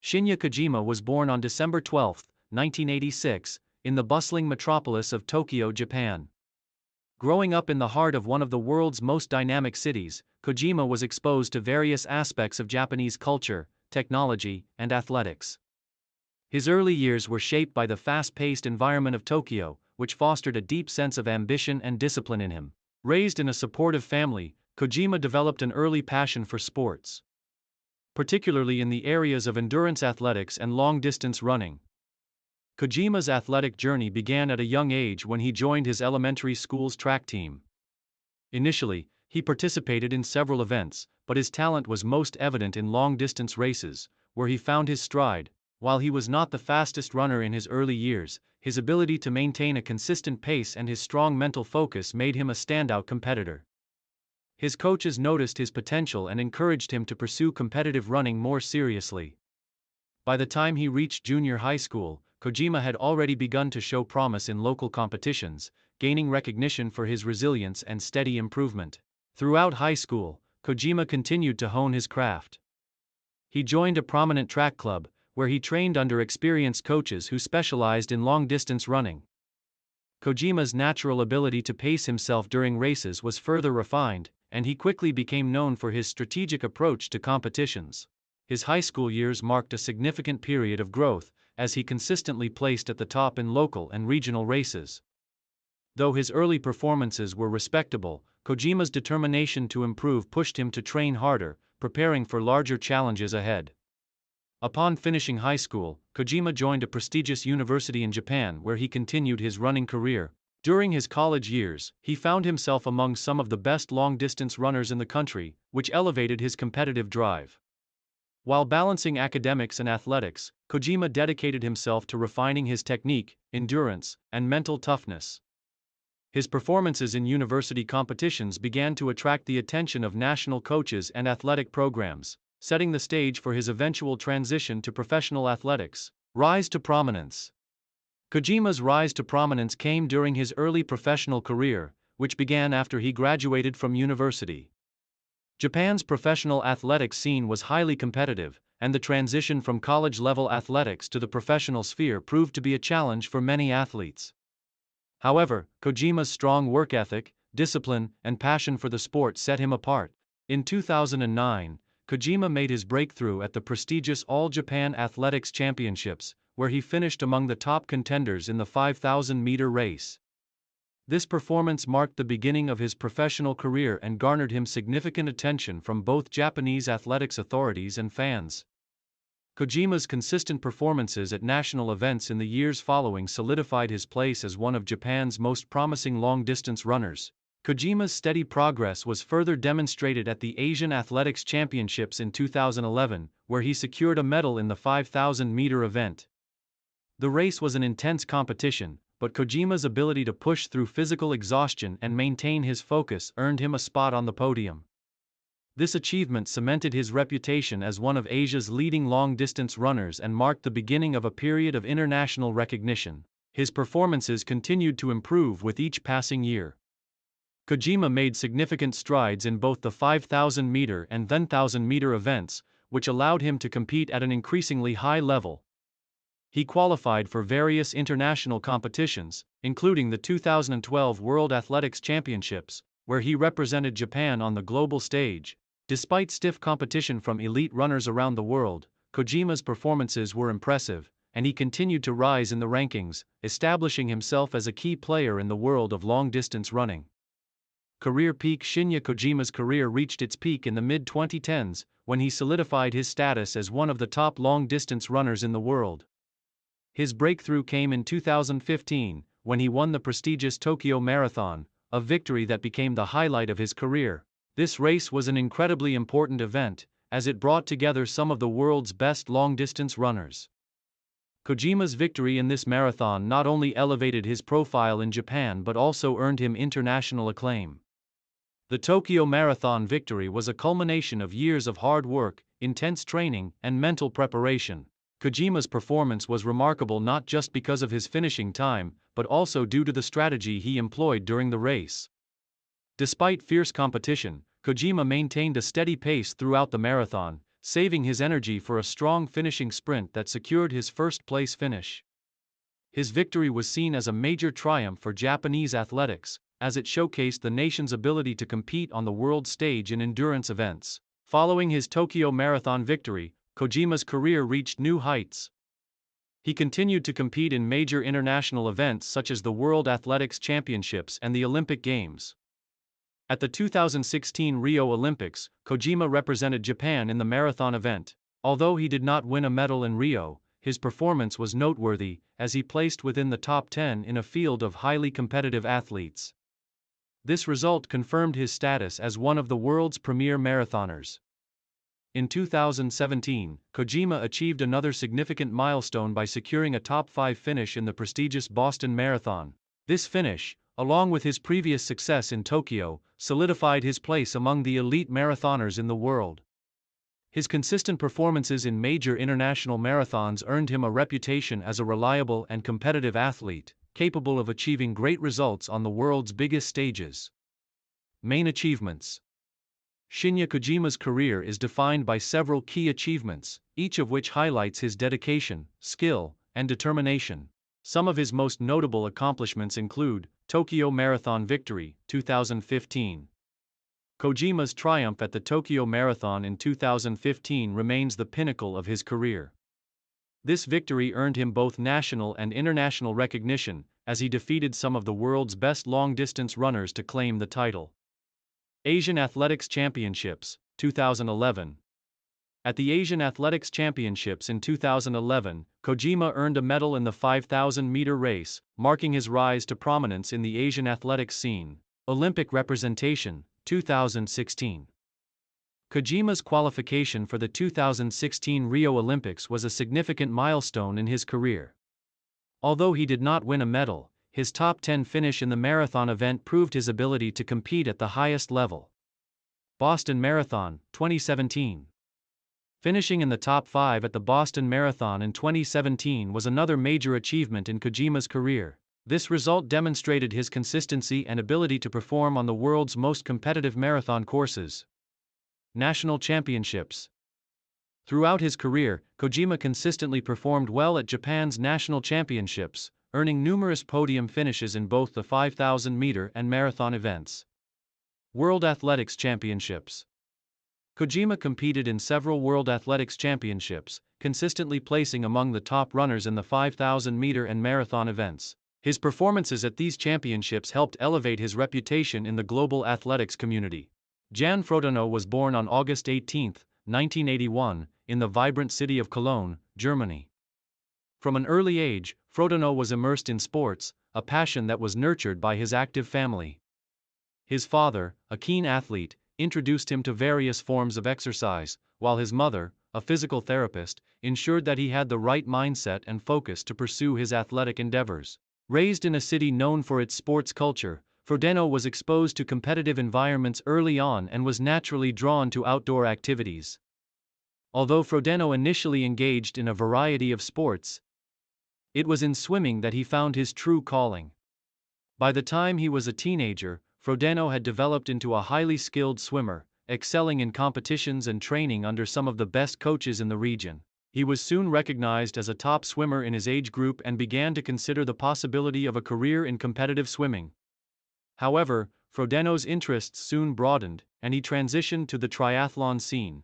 Shinya Kojima was born on December 12, 1986, in the bustling metropolis of Tokyo, Japan. Growing up in the heart of one of the world's most dynamic cities, Kojima was exposed to various aspects of Japanese culture, technology, and athletics. His early years were shaped by the fast-paced environment of Tokyo, which fostered a deep sense of ambition and discipline in him. Raised in a supportive family, Kojima developed an early passion for sports, particularly in the areas of endurance athletics and long-distance running. Kojima's athletic journey began at a young age when he joined his elementary school's track team. Initially, he participated in several events, but his talent was most evident in long-distance races, where he found his stride. While he was not the fastest runner in his early years, his ability to maintain a consistent pace and his strong mental focus made him a standout competitor. His coaches noticed his potential and encouraged him to pursue competitive running more seriously. By the time he reached junior high school, Kojima had already begun to show promise in local competitions, gaining recognition for his resilience and steady improvement. Throughout high school, Kojima continued to hone his craft. He joined a prominent track club, where he trained under experienced coaches who specialized in long-distance running. Kojima's natural ability to pace himself during races was further refined, and he quickly became known for his strategic approach to competitions. His high school years marked a significant period of growth, as he consistently placed at the top in local and regional races. Though his early performances were respectable, Kojima's determination to improve pushed him to train harder, preparing for larger challenges ahead. Upon finishing high school, Kojima joined a prestigious university in Japan where he continued his running career. During his college years, he found himself among some of the best long-distance runners in the country, which elevated his competitive drive. While balancing academics and athletics, Kojima dedicated himself to refining his technique, endurance, and mental toughness. His performances in university competitions began to attract the attention of national coaches and athletic programs, setting the stage for his eventual transition to professional athletics. Rise to prominence. Kojima's rise to prominence came during his early professional career, which began after he graduated from university. Japan's professional athletics scene was highly competitive, and the transition from college-level athletics to the professional sphere proved to be a challenge for many athletes. However, Kojima's strong work ethic, discipline, and passion for the sport set him apart. In 2009, Kojima made his breakthrough at the prestigious All Japan Athletics Championships, where he finished among the top contenders in the 5,000-meter race. This performance marked the beginning of his professional career and garnered him significant attention from both Japanese athletics authorities and fans. Kojima's consistent performances at national events in the years following solidified his place as one of Japan's most promising long-distance runners. Kojima's steady progress was further demonstrated at the Asian Athletics Championships in 2011, where he secured a medal in the 5,000-meter event. The race was an intense competition, but Kojima's ability to push through physical exhaustion and maintain his focus earned him a spot on the podium. This achievement cemented his reputation as one of Asia's leading long-distance runners and marked the beginning of a period of international recognition. His performances continued to improve with each passing year. Kojima made significant strides in both the 5,000-meter and 10,000-meter events, which allowed him to compete at an increasingly high level. He qualified for various international competitions, including the 2012 World Athletics Championships, where he represented Japan on the global stage. Despite stiff competition from elite runners around the world, Kojima's performances were impressive, and he continued to rise in the rankings, establishing himself as a key player in the world of long-distance running. Career peak. Shinya Kojima's career reached its peak in the mid-2010s, when he solidified his status as one of the top long-distance runners in the world. His breakthrough came in 2015, when he won the prestigious Tokyo Marathon, a victory that became the highlight of his career. This race was an incredibly important event, as it brought together some of the world's best long-distance runners. Kojima's victory in this marathon not only elevated his profile in Japan but also earned him international acclaim. The Tokyo Marathon victory was a culmination of years of hard work, intense training, and mental preparation. Kojima's performance was remarkable not just because of his finishing time, but also due to the strategy he employed during the race. Despite fierce competition, Kojima maintained a steady pace throughout the marathon, saving his energy for a strong finishing sprint that secured his first-place finish. His victory was seen as a major triumph for Japanese athletics, as it showcased the nation's ability to compete on the world stage in endurance events. Following his Tokyo Marathon victory, Kojima's career reached new heights. He continued to compete in major international events such as the World Athletics Championships and the Olympic Games. At the 2016 Rio Olympics, Kojima represented Japan in the marathon event. Although he did not win a medal in Rio, his performance was noteworthy, as he placed within the top 10 in a field of highly competitive athletes. This result confirmed his status as one of the world's premier marathoners. In 2017, Kojima achieved another significant milestone by securing a top 5 finish in the prestigious Boston Marathon. This finish, along with his previous success in Tokyo, solidified his place among the elite marathoners in the world. His consistent performances in major international marathons earned him a reputation as a reliable and competitive athlete, capable of achieving great results on the world's biggest stages. Main achievements. Shinya Kojima's career is defined by several key achievements, each of which highlights his dedication, skill, and determination. Some of his most notable accomplishments include Tokyo Marathon victory, 2015. Kojima's triumph at the Tokyo Marathon in 2015 remains the pinnacle of his career. This victory earned him both national and international recognition, as he defeated some of the world's best long-distance runners to claim the title. Asian Athletics Championships, 2011. At the Asian Athletics Championships in 2011, Kojima earned a medal in the 5,000-meter race, marking his rise to prominence in the Asian athletics scene. Olympic representation, 2016. Kojima's qualification for the 2016 Rio Olympics was a significant milestone in his career. Although he did not win a medal, his top 10 finish in the marathon event proved his ability to compete at the highest level. Boston Marathon, 2017. Finishing in the top 5 at the Boston Marathon in 2017 was another major achievement in Kojima's career. This result demonstrated his consistency and ability to perform on the world's most competitive marathon courses. National Championships. Throughout his career, Kojima consistently performed well at Japan's national championships, earning numerous podium finishes in both the 5,000-meter and marathon events. World Athletics Championships. Kojima competed in several World Athletics Championships, consistently placing among the top runners in the 5,000-meter and marathon events. His performances at these championships helped elevate his reputation in the global athletics community. Jan Frodeno was born on August 18, 1981, in the vibrant city of Cologne, Germany. From an early age, Frodeno was immersed in sports, a passion that was nurtured by his active family. His father, a keen athlete, introduced him to various forms of exercise, while his mother, a physical therapist, ensured that he had the right mindset and focus to pursue his athletic endeavors. Raised in a city known for its sports culture, Frodeno was exposed to competitive environments early on and was naturally drawn to outdoor activities. Although Frodeno initially engaged in a variety of sports, it was in swimming that he found his true calling. By the time he was a teenager, Frodeno had developed into a highly skilled swimmer, excelling in competitions and training under some of the best coaches in the region. He was soon recognized as a top swimmer in his age group and began to consider the possibility of a career in competitive swimming. However, Frodeno's interests soon broadened, and he transitioned to the triathlon scene.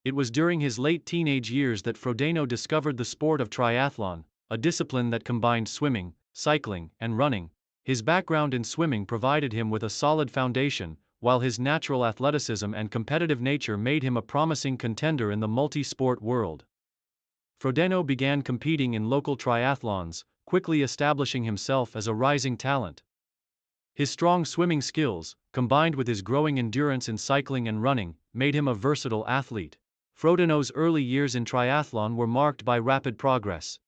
It was during his late teenage years that Frodeno discovered the sport of triathlon, a discipline that combined swimming, cycling, and running. His background in swimming provided him with a solid foundation, while his natural athleticism and competitive nature made him a promising contender in the multi-sport world. Frodeno began competing in local triathlons, quickly establishing himself as a rising talent. His strong swimming skills, combined with his growing endurance in cycling and running, made him a versatile athlete. Frodeno's early years in triathlon were marked by rapid progress.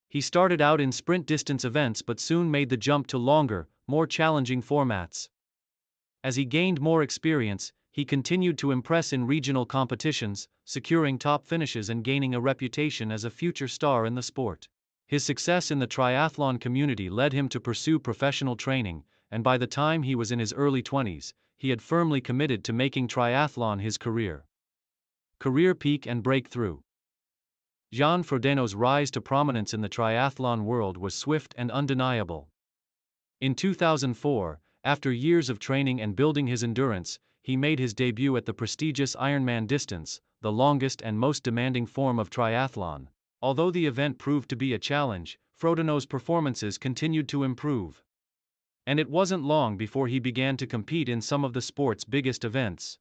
He started out in sprint distance events but soon made the jump to longer, more challenging formats. As he gained more experience, he continued to impress in regional competitions, securing top finishes and gaining a reputation as a future star in the sport. His success in the triathlon community led him to pursue professional training, and by the time he was in his early 20s, he had firmly committed to making triathlon his career. career peak and breakthrough. Jan Frodeno's rise to prominence in the triathlon world was swift and undeniable. In 2004, after years of training and building his endurance, he made his debut at the prestigious Ironman distance, the longest and most demanding form of triathlon. Although the event proved to be a challenge, Frodeno's performances continued to improve. And it wasn't long before he began to compete in some of the sport's biggest events.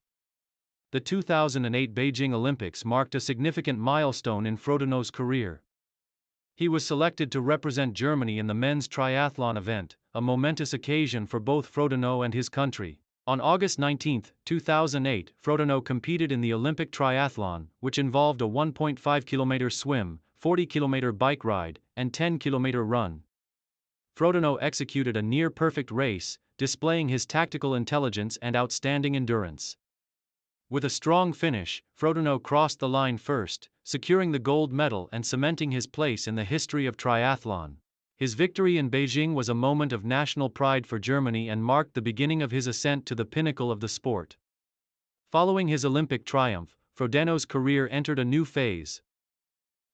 The 2008 Beijing Olympics marked a significant milestone in Frodeno's career. He was selected to represent Germany in the men's triathlon event, a momentous occasion for both Frodeno and his country. On August 19, 2008, Frodeno competed in the Olympic triathlon, which involved a 1.5-kilometer swim, 40-kilometer bike ride, and 10-kilometer run. Frodeno executed a near-perfect race, displaying his tactical intelligence and outstanding endurance. With a strong finish, Frodeno crossed the line first, securing the gold medal and cementing his place in the history of triathlon. His victory in Beijing was a moment of national pride for Germany and marked the beginning of his ascent to the pinnacle of the sport. Following his Olympic triumph, Frodeno's career entered a new phase.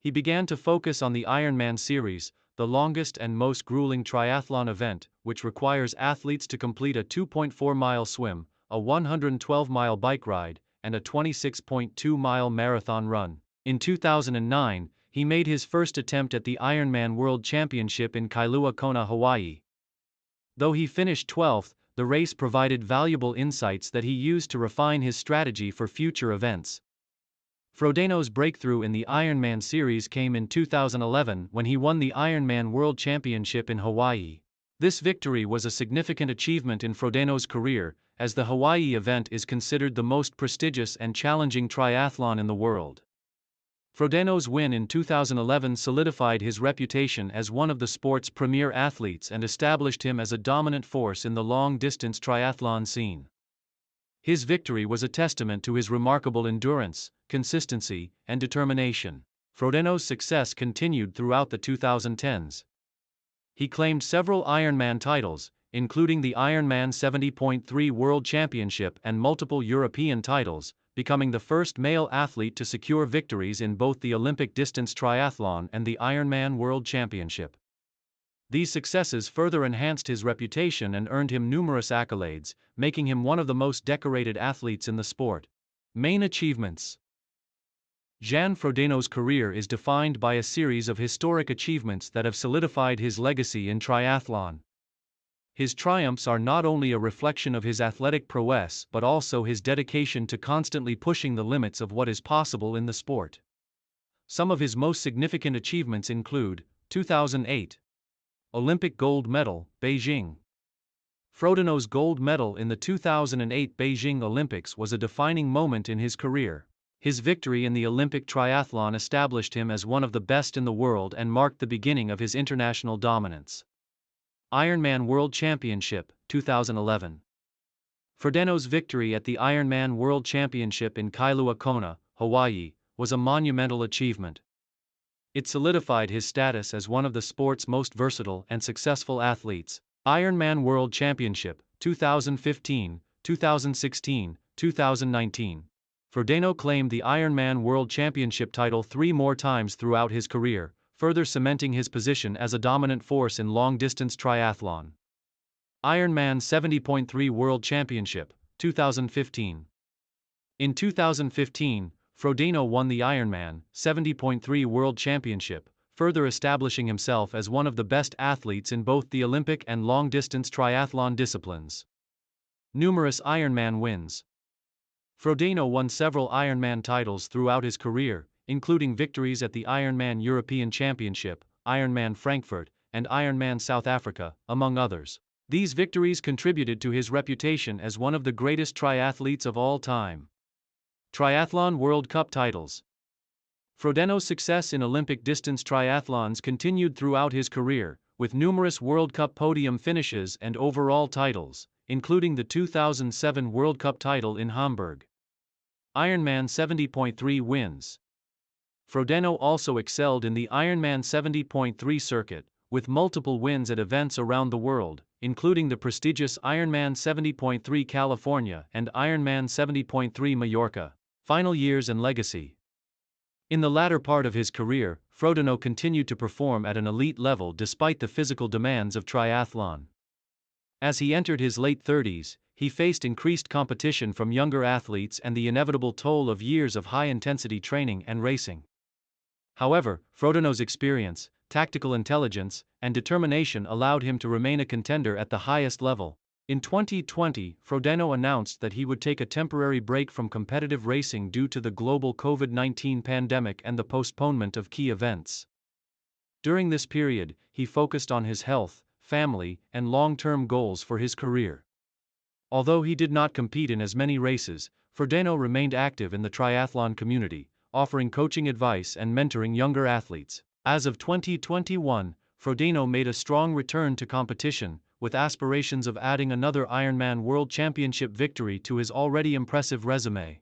He began to focus on the Ironman series, the longest and most grueling triathlon event, which requires athletes to complete a 2.4-mile swim, a 112-mile bike ride, and a 26.2-mile marathon run. In 2009, he made his first attempt at the Ironman World Championship in Kailua Kona, Hawaii. Though he finished 12th, the race provided valuable insights that he used to refine his strategy for future events. Frodeno's breakthrough in the Ironman series came in 2011 when he won the Ironman World Championship in Hawaii. This victory was a significant achievement in Frodeno's career, as the Hawaii event is considered the most prestigious and challenging triathlon in the world. Frodeno's win in 2011 solidified his reputation as one of the sport's premier athletes and established him as a dominant force in the long-distance triathlon scene. His victory was a testament to his remarkable endurance, consistency, and determination. Frodeno's success continued throughout the 2010s. He claimed several Ironman titles, including the Ironman 70.3 World Championship and multiple European titles, becoming the first male athlete to secure victories in both the Olympic distance triathlon and the Ironman World Championship. These successes further enhanced his reputation and earned him numerous accolades, making him one of the most decorated athletes in the sport. Main achievements. Jan Frodeno's career is defined by a series of historic achievements that have solidified his legacy in triathlon. His triumphs are not only a reflection of his athletic prowess but also his dedication to constantly pushing the limits of what is possible in the sport. Some of his most significant achievements include 2008 Olympic gold medal, Beijing. Frodeno's gold medal in the 2008 Beijing Olympics was a defining moment in his career. His victory in the Olympic triathlon established him as one of the best in the world and marked the beginning of his international dominance. Ironman World Championship, 2011. Frodeno's victory at the Ironman World Championship in Kailua Kona, Hawaii, was a monumental achievement. It solidified his status as one of the sport's most versatile and successful athletes. Ironman World Championship, 2015, 2016, 2019. Frodeno claimed the Ironman World Championship title 3 more times throughout his career, further cementing his position as a dominant force in long-distance triathlon. Ironman 70.3 World Championship, 2015. In 2015, Frodeno won the Ironman 70.3 World Championship, further establishing himself as one of the best athletes in both the Olympic and long-distance triathlon disciplines. Numerous Ironman wins. Frodeno won several Ironman titles throughout his career, including victories at the Ironman European Championship, Ironman Frankfurt, and Ironman South Africa, among others. These victories contributed to his reputation as one of the greatest triathletes of all time. Triathlon World Cup titles. Frodeno's success in Olympic distance triathlons continued throughout his career, with numerous World Cup podium finishes and overall titles, including the 2007 World Cup title in Hamburg. Ironman 70.3 wins. Frodeno also excelled in the Ironman 70.3 circuit, with multiple wins at events around the world, including the prestigious Ironman 70.3 California and Ironman 70.3 Mallorca. Final years and legacy. In the latter part of his career, Frodeno continued to perform at an elite level despite the physical demands of triathlon. As he entered his late 30s, he faced increased competition from younger athletes and the inevitable toll of years of high-intensity training and racing. However, Frodeno's experience, tactical intelligence, and determination allowed him to remain a contender at the highest level. In 2020, Frodeno announced that he would take a temporary break from competitive racing due to the global COVID-19 pandemic and the postponement of key events. During this period, he focused on his health, family, and long-term goals for his career. Although he did not compete in as many races, Frodeno remained active in the triathlon community, offering coaching advice and mentoring younger athletes. As of 2021, Frodeno made a strong return to competition, with aspirations of adding another Ironman World Championship victory to his already impressive resume.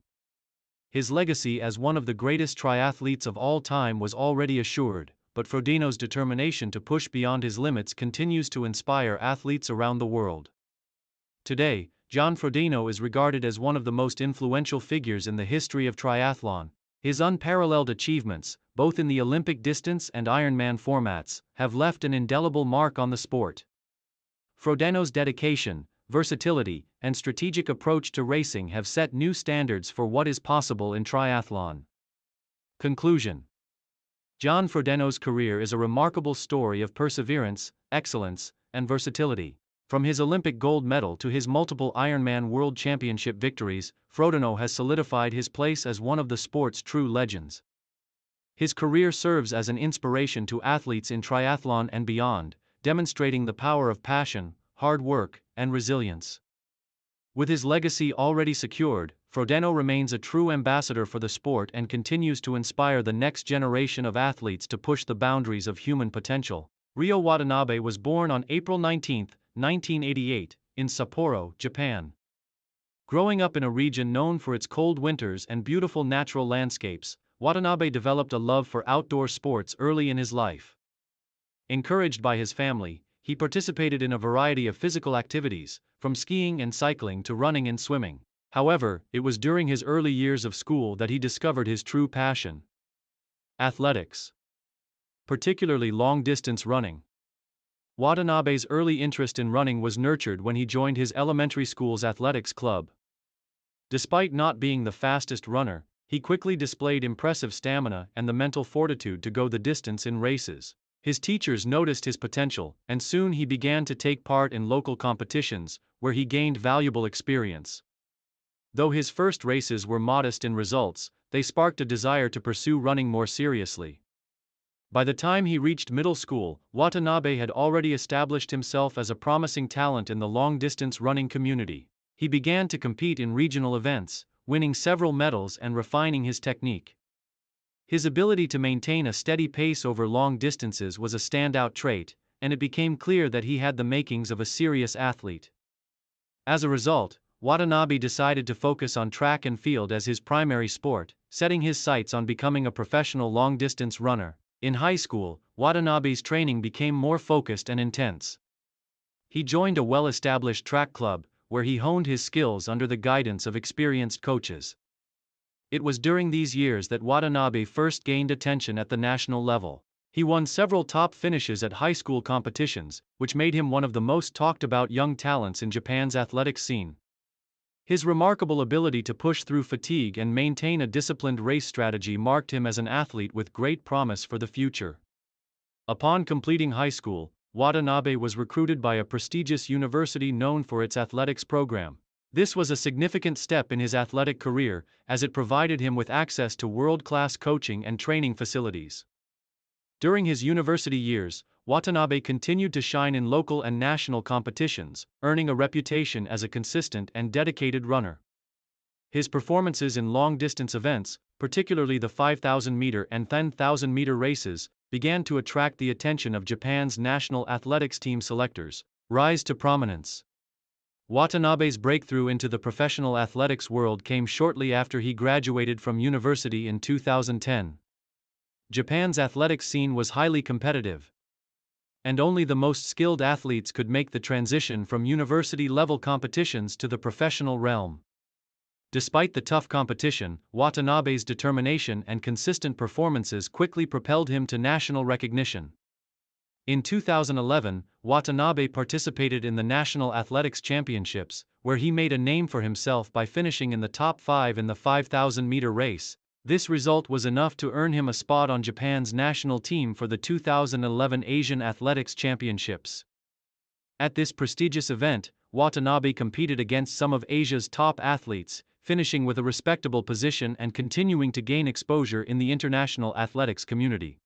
His legacy as one of the greatest triathletes of all time was already assured, but Frodeno's determination to push beyond his limits continues to inspire athletes around the world. Today, John Frodeno is regarded as one of the most influential figures in the history of triathlon. His unparalleled achievements, both in the Olympic distance and Ironman formats, have left an indelible mark on the sport. Frodeno's dedication, versatility, and strategic approach to racing have set new standards for what is possible in triathlon. Conclusion. John Frodeno's career is a remarkable story of perseverance, excellence, and versatility. From his Olympic gold medal to his multiple Ironman World Championship victories, Frodeno has solidified his place as one of the sport's true legends. His career serves as an inspiration to athletes in triathlon and beyond, demonstrating the power of passion, hard work, and resilience. With his legacy already secured, Frodeno remains a true ambassador for the sport and continues to inspire the next generation of athletes to push the boundaries of human potential. Ryo Watanabe was born on April 19, 1988, in Sapporo, Japan. Growing up in a region known for its cold winters and beautiful natural landscapes, Watanabe developed a love for outdoor sports early in his life. Encouraged by his family, he participated in a variety of physical activities, from skiing and cycling to running and swimming. However, it was during his early years of school that he discovered his true passion: athletics. Particularly long-distance running. Watanabe's early interest in running was nurtured when he joined his elementary school's athletics club. Despite not being the fastest runner, he quickly displayed impressive stamina and the mental fortitude to go the distance in races. His teachers noticed his potential, and soon he began to take part in local competitions, where he gained valuable experience. Though his first races were modest in results, they sparked a desire to pursue running more seriously. By the time he reached middle school, Watanabe had already established himself as a promising talent in the long-distance running community. He began to compete in regional events, winning several medals and refining his technique. His ability to maintain a steady pace over long distances was a standout trait, and it became clear that he had the makings of a serious athlete. As a result, Watanabe decided to focus on track and field as his primary sport, setting his sights on becoming a professional long-distance runner. In high school, Watanabe's training became more focused and intense. He joined a well-established track club, where he honed his skills under the guidance of experienced coaches. It was during these years that Watanabe first gained attention at the national level. He won several top finishes at high school competitions, which made him one of the most talked-about young talents in Japan's athletics scene. His remarkable ability to push through fatigue and maintain a disciplined race strategy marked him as an athlete with great promise for the future. Upon completing high school, Watanabe was recruited by a prestigious university known for its athletics program. This was a significant step in his athletic career, as it provided him with access to world-class coaching and training facilities. During his university years, Watanabe continued to shine in local and national competitions, earning a reputation as a consistent and dedicated runner. His performances in long-distance events, particularly the 5,000-meter and 10,000-meter races, began to attract the attention of Japan's national athletics team selectors. Rise to prominence. Watanabe's breakthrough into the professional athletics world came shortly after he graduated from university in 2010. Japan's athletics scene was highly competitive, and only the most skilled athletes could make the transition from university-level competitions to the professional realm. Despite the tough competition, Watanabe's determination and consistent performances quickly propelled him to national recognition. In 2011, Watanabe participated in the National Athletics Championships, where he made a name for himself by finishing in the top 5 in the 5,000-meter race. This result was enough to earn him a spot on Japan's national team for the 2011 Asian Athletics Championships. At this prestigious event, Watanabe competed against some of Asia's top athletes, finishing with a respectable position and continuing to gain exposure in the international athletics community.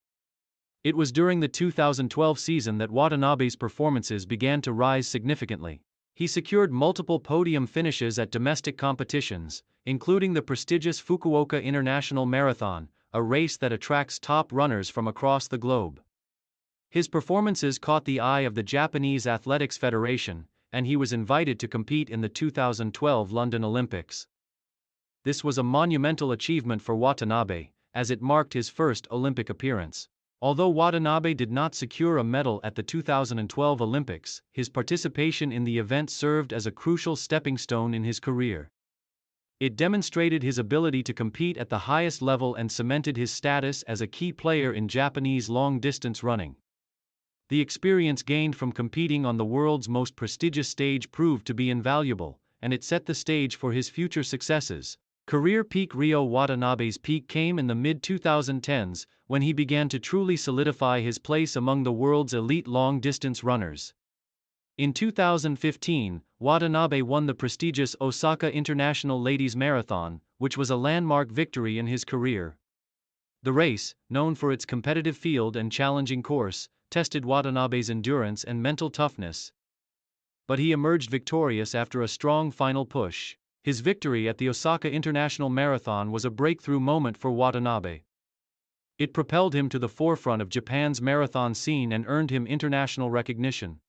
It was during the 2012 season that Watanabe's performances began to rise significantly. He secured multiple podium finishes at domestic competitions, including the prestigious Fukuoka International Marathon, a race that attracts top runners from across the globe. His performances caught the eye of the Japanese Athletics Federation, and he was invited to compete in the 2012 London Olympics. This was a monumental achievement for Watanabe, as it marked his first Olympic appearance. Although Watanabe did not secure a medal at the 2012 Olympics, his participation in the event served as a crucial stepping stone in his career. It demonstrated his ability to compete at the highest level and cemented his status as a key player in Japanese long-distance running. The experience gained from competing on the world's most prestigious stage proved to be invaluable, and it set the stage for his future successes. Career peak. Ryo Watanabe's peak came in the mid-2010s, when he began to truly solidify his place among the world's elite long-distance runners. In 2015, Watanabe won the prestigious Osaka International Ladies Marathon, which was a landmark victory in his career. The race, known for its competitive field and challenging course, tested Watanabe's endurance and mental toughness. But he emerged victorious after a strong final push. His victory at the Osaka International Marathon was a breakthrough moment for Watanabe. It propelled him to the forefront of Japan's marathon scene and earned him international recognition.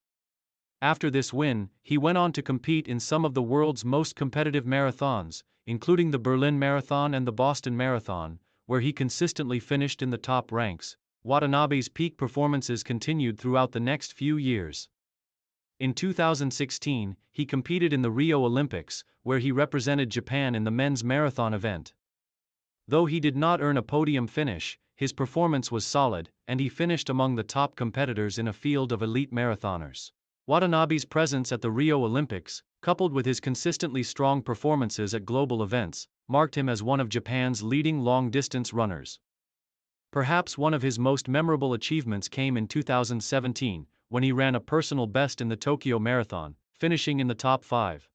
After this win, he went on to compete in some of the world's most competitive marathons, including the Berlin Marathon and the Boston Marathon, where he consistently finished in the top ranks. Watanabe's peak performances continued throughout the next few years. In 2016, he competed in the Rio Olympics, where he represented Japan in the men's marathon event. Though he did not earn a podium finish, his performance was solid, and he finished among the top competitors in a field of elite marathoners. Watanabe's presence at the Rio Olympics, coupled with his consistently strong performances at global events, marked him as one of Japan's leading long-distance runners. Perhaps one of his most memorable achievements came in 2017, when he ran a personal best in the Tokyo Marathon, finishing in the top 5.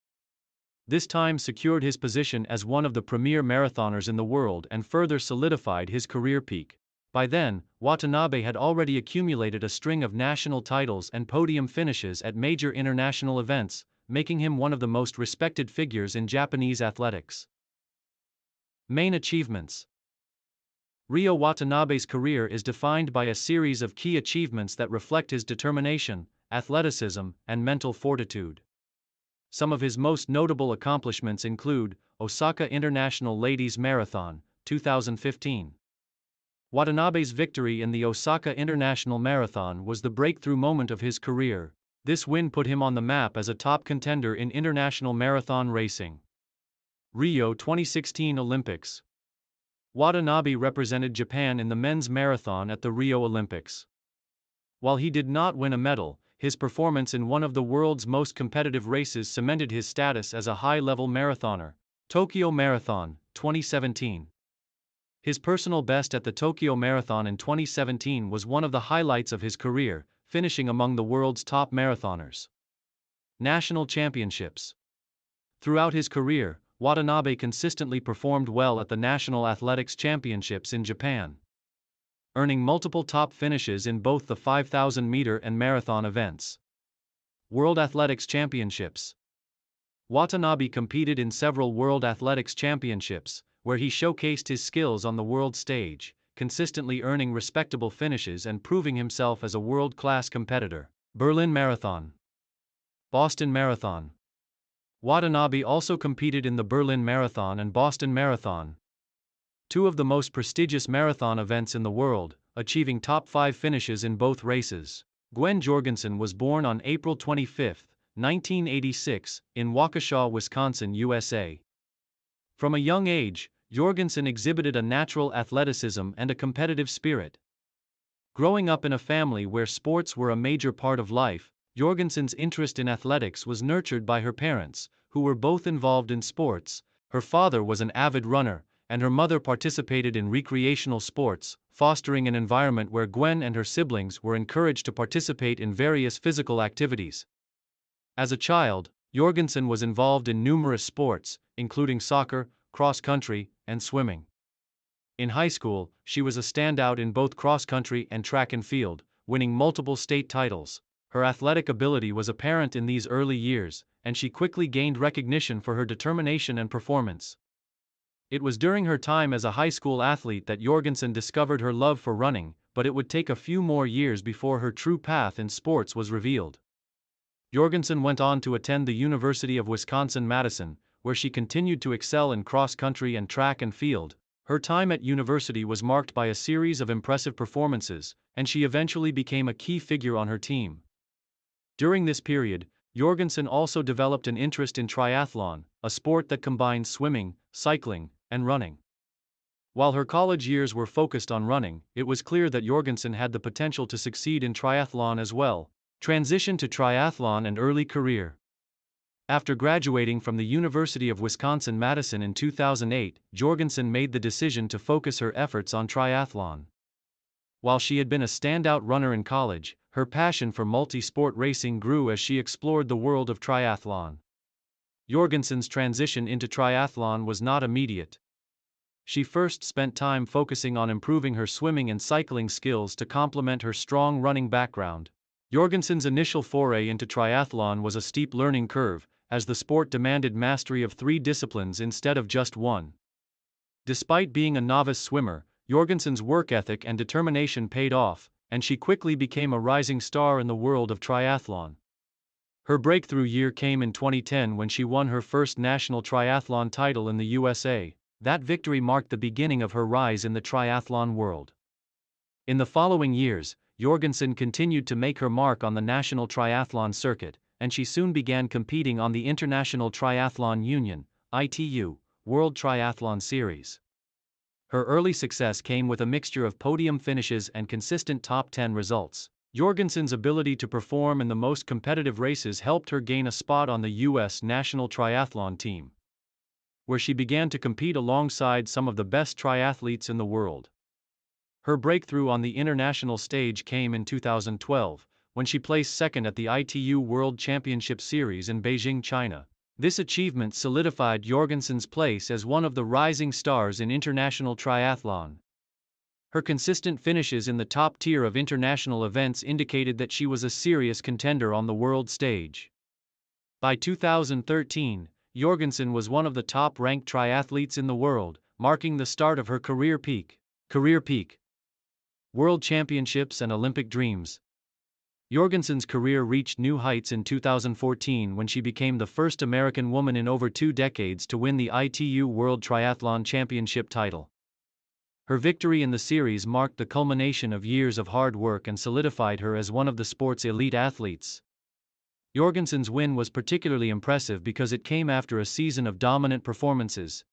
This time secured his position as one of the premier marathoners in the world and further solidified his career peak. By then, Watanabe had already accumulated a string of national titles and podium finishes at major international events, making him one of the most respected figures in Japanese athletics. Main achievements. Ryo Watanabe's career is defined by a series of key achievements that reflect his determination, athleticism, and mental fortitude. Some of his most notable accomplishments include Osaka International Ladies Marathon, 2015. Watanabe's victory in the Osaka International Marathon was the breakthrough moment of his career. This win put him on the map as a top contender in international marathon racing. Rio 2016 Olympics. Watanabe represented Japan in the men's marathon at the Rio Olympics. While he did not win a medal, his performance in one of the world's most competitive races cemented his status as a high-level marathoner. Tokyo Marathon, 2017. His personal best at the Tokyo Marathon in 2017 was one of the highlights of his career, finishing among the world's top marathoners. National Championships. Throughout his career, Watanabe consistently performed well at the National Athletics Championships in Japan, earning multiple top finishes in both the 5,000-meter and marathon events. World Athletics Championships. Watanabe competed in several World Athletics Championships, where he showcased his skills on the world stage, consistently earning respectable finishes and proving himself as a world-class competitor. Berlin Marathon. Boston Marathon. Watanabe also competed in the Berlin Marathon and Boston Marathon, two of the most prestigious marathon events in the world, achieving top 5 finishes in both races. Gwen Jorgensen was born on April 25, 1986, in Waukesha, Wisconsin, USA. From a young age, Jorgensen exhibited a natural athleticism and a competitive spirit. Growing up in a family where sports were a major part of life, Jorgensen's interest in athletics was nurtured by her parents, who were both involved in sports. Her father was an avid runner, and her mother participated in recreational sports, fostering an environment where Gwen and her siblings were encouraged to participate in various physical activities. As a child, Jorgensen was involved in numerous sports, including soccer, cross-country, and swimming. In high school, she was a standout in both cross-country and track and field, winning multiple state titles. Her athletic ability was apparent in these early years, and she quickly gained recognition for her determination and performance. It was during her time as a high school athlete that Jorgensen discovered her love for running, but it would take a few more years before her true path in sports was revealed. Jorgensen went on to attend the University of Wisconsin-Madison, where she continued to excel in cross-country and track and field. Her time at university was marked by a series of impressive performances, and she eventually became a key figure on her team. During this period, Jorgensen also developed an interest in triathlon, a sport that combines swimming, cycling, and running. While her college years were focused on running, it was clear that Jorgensen had the potential to succeed in triathlon as well. Transition to triathlon and early career. After graduating from the University of Wisconsin-Madison in 2008, Jorgensen made the decision to focus her efforts on triathlon. While she had been a standout runner in college, her passion for multi-sport racing grew as she explored the world of triathlon. Jorgensen's transition into triathlon was not immediate. She first spent time focusing on improving her swimming and cycling skills to complement her strong running background. Jorgensen's initial foray into triathlon was a steep learning curve, as the sport demanded mastery of 3 disciplines instead of just one. Despite being a novice swimmer, Jorgensen's work ethic and determination paid off, and she quickly became a rising star in the world of triathlon. Her breakthrough year came in 2010 when she won her first national triathlon title in the USA. That victory marked the beginning of her rise in the triathlon world. In the following years, Jorgensen continued to make her mark on the national triathlon circuit, and she soon began competing on the International Triathlon Union (ITU) World Triathlon Series. Her early success came with a mixture of podium finishes and consistent top 10 results. Jorgensen's ability to perform in the most competitive races helped her gain a spot on the U.S. national triathlon team, where she began to compete alongside some of the best triathletes in the world. Her breakthrough on the international stage came in 2012, when she placed second at the ITU World Championship Series in Beijing, China. This achievement solidified Jorgensen's place as one of the rising stars in international triathlon. Her consistent finishes in the top tier of international events indicated that she was a serious contender on the world stage. By 2013, Jorgensen was one of the top-ranked triathletes in the world, marking the start of her career peak. World Championships and Olympic dreams. Jorgensen's career reached new heights in 2014 when she became the first American woman in over 2 decades to win the ITU World Triathlon Championship title. Her victory in the series marked the culmination of years of hard work and solidified her as one of the sport's elite athletes. Jorgensen's win was particularly impressive because it came after a season of dominant performances,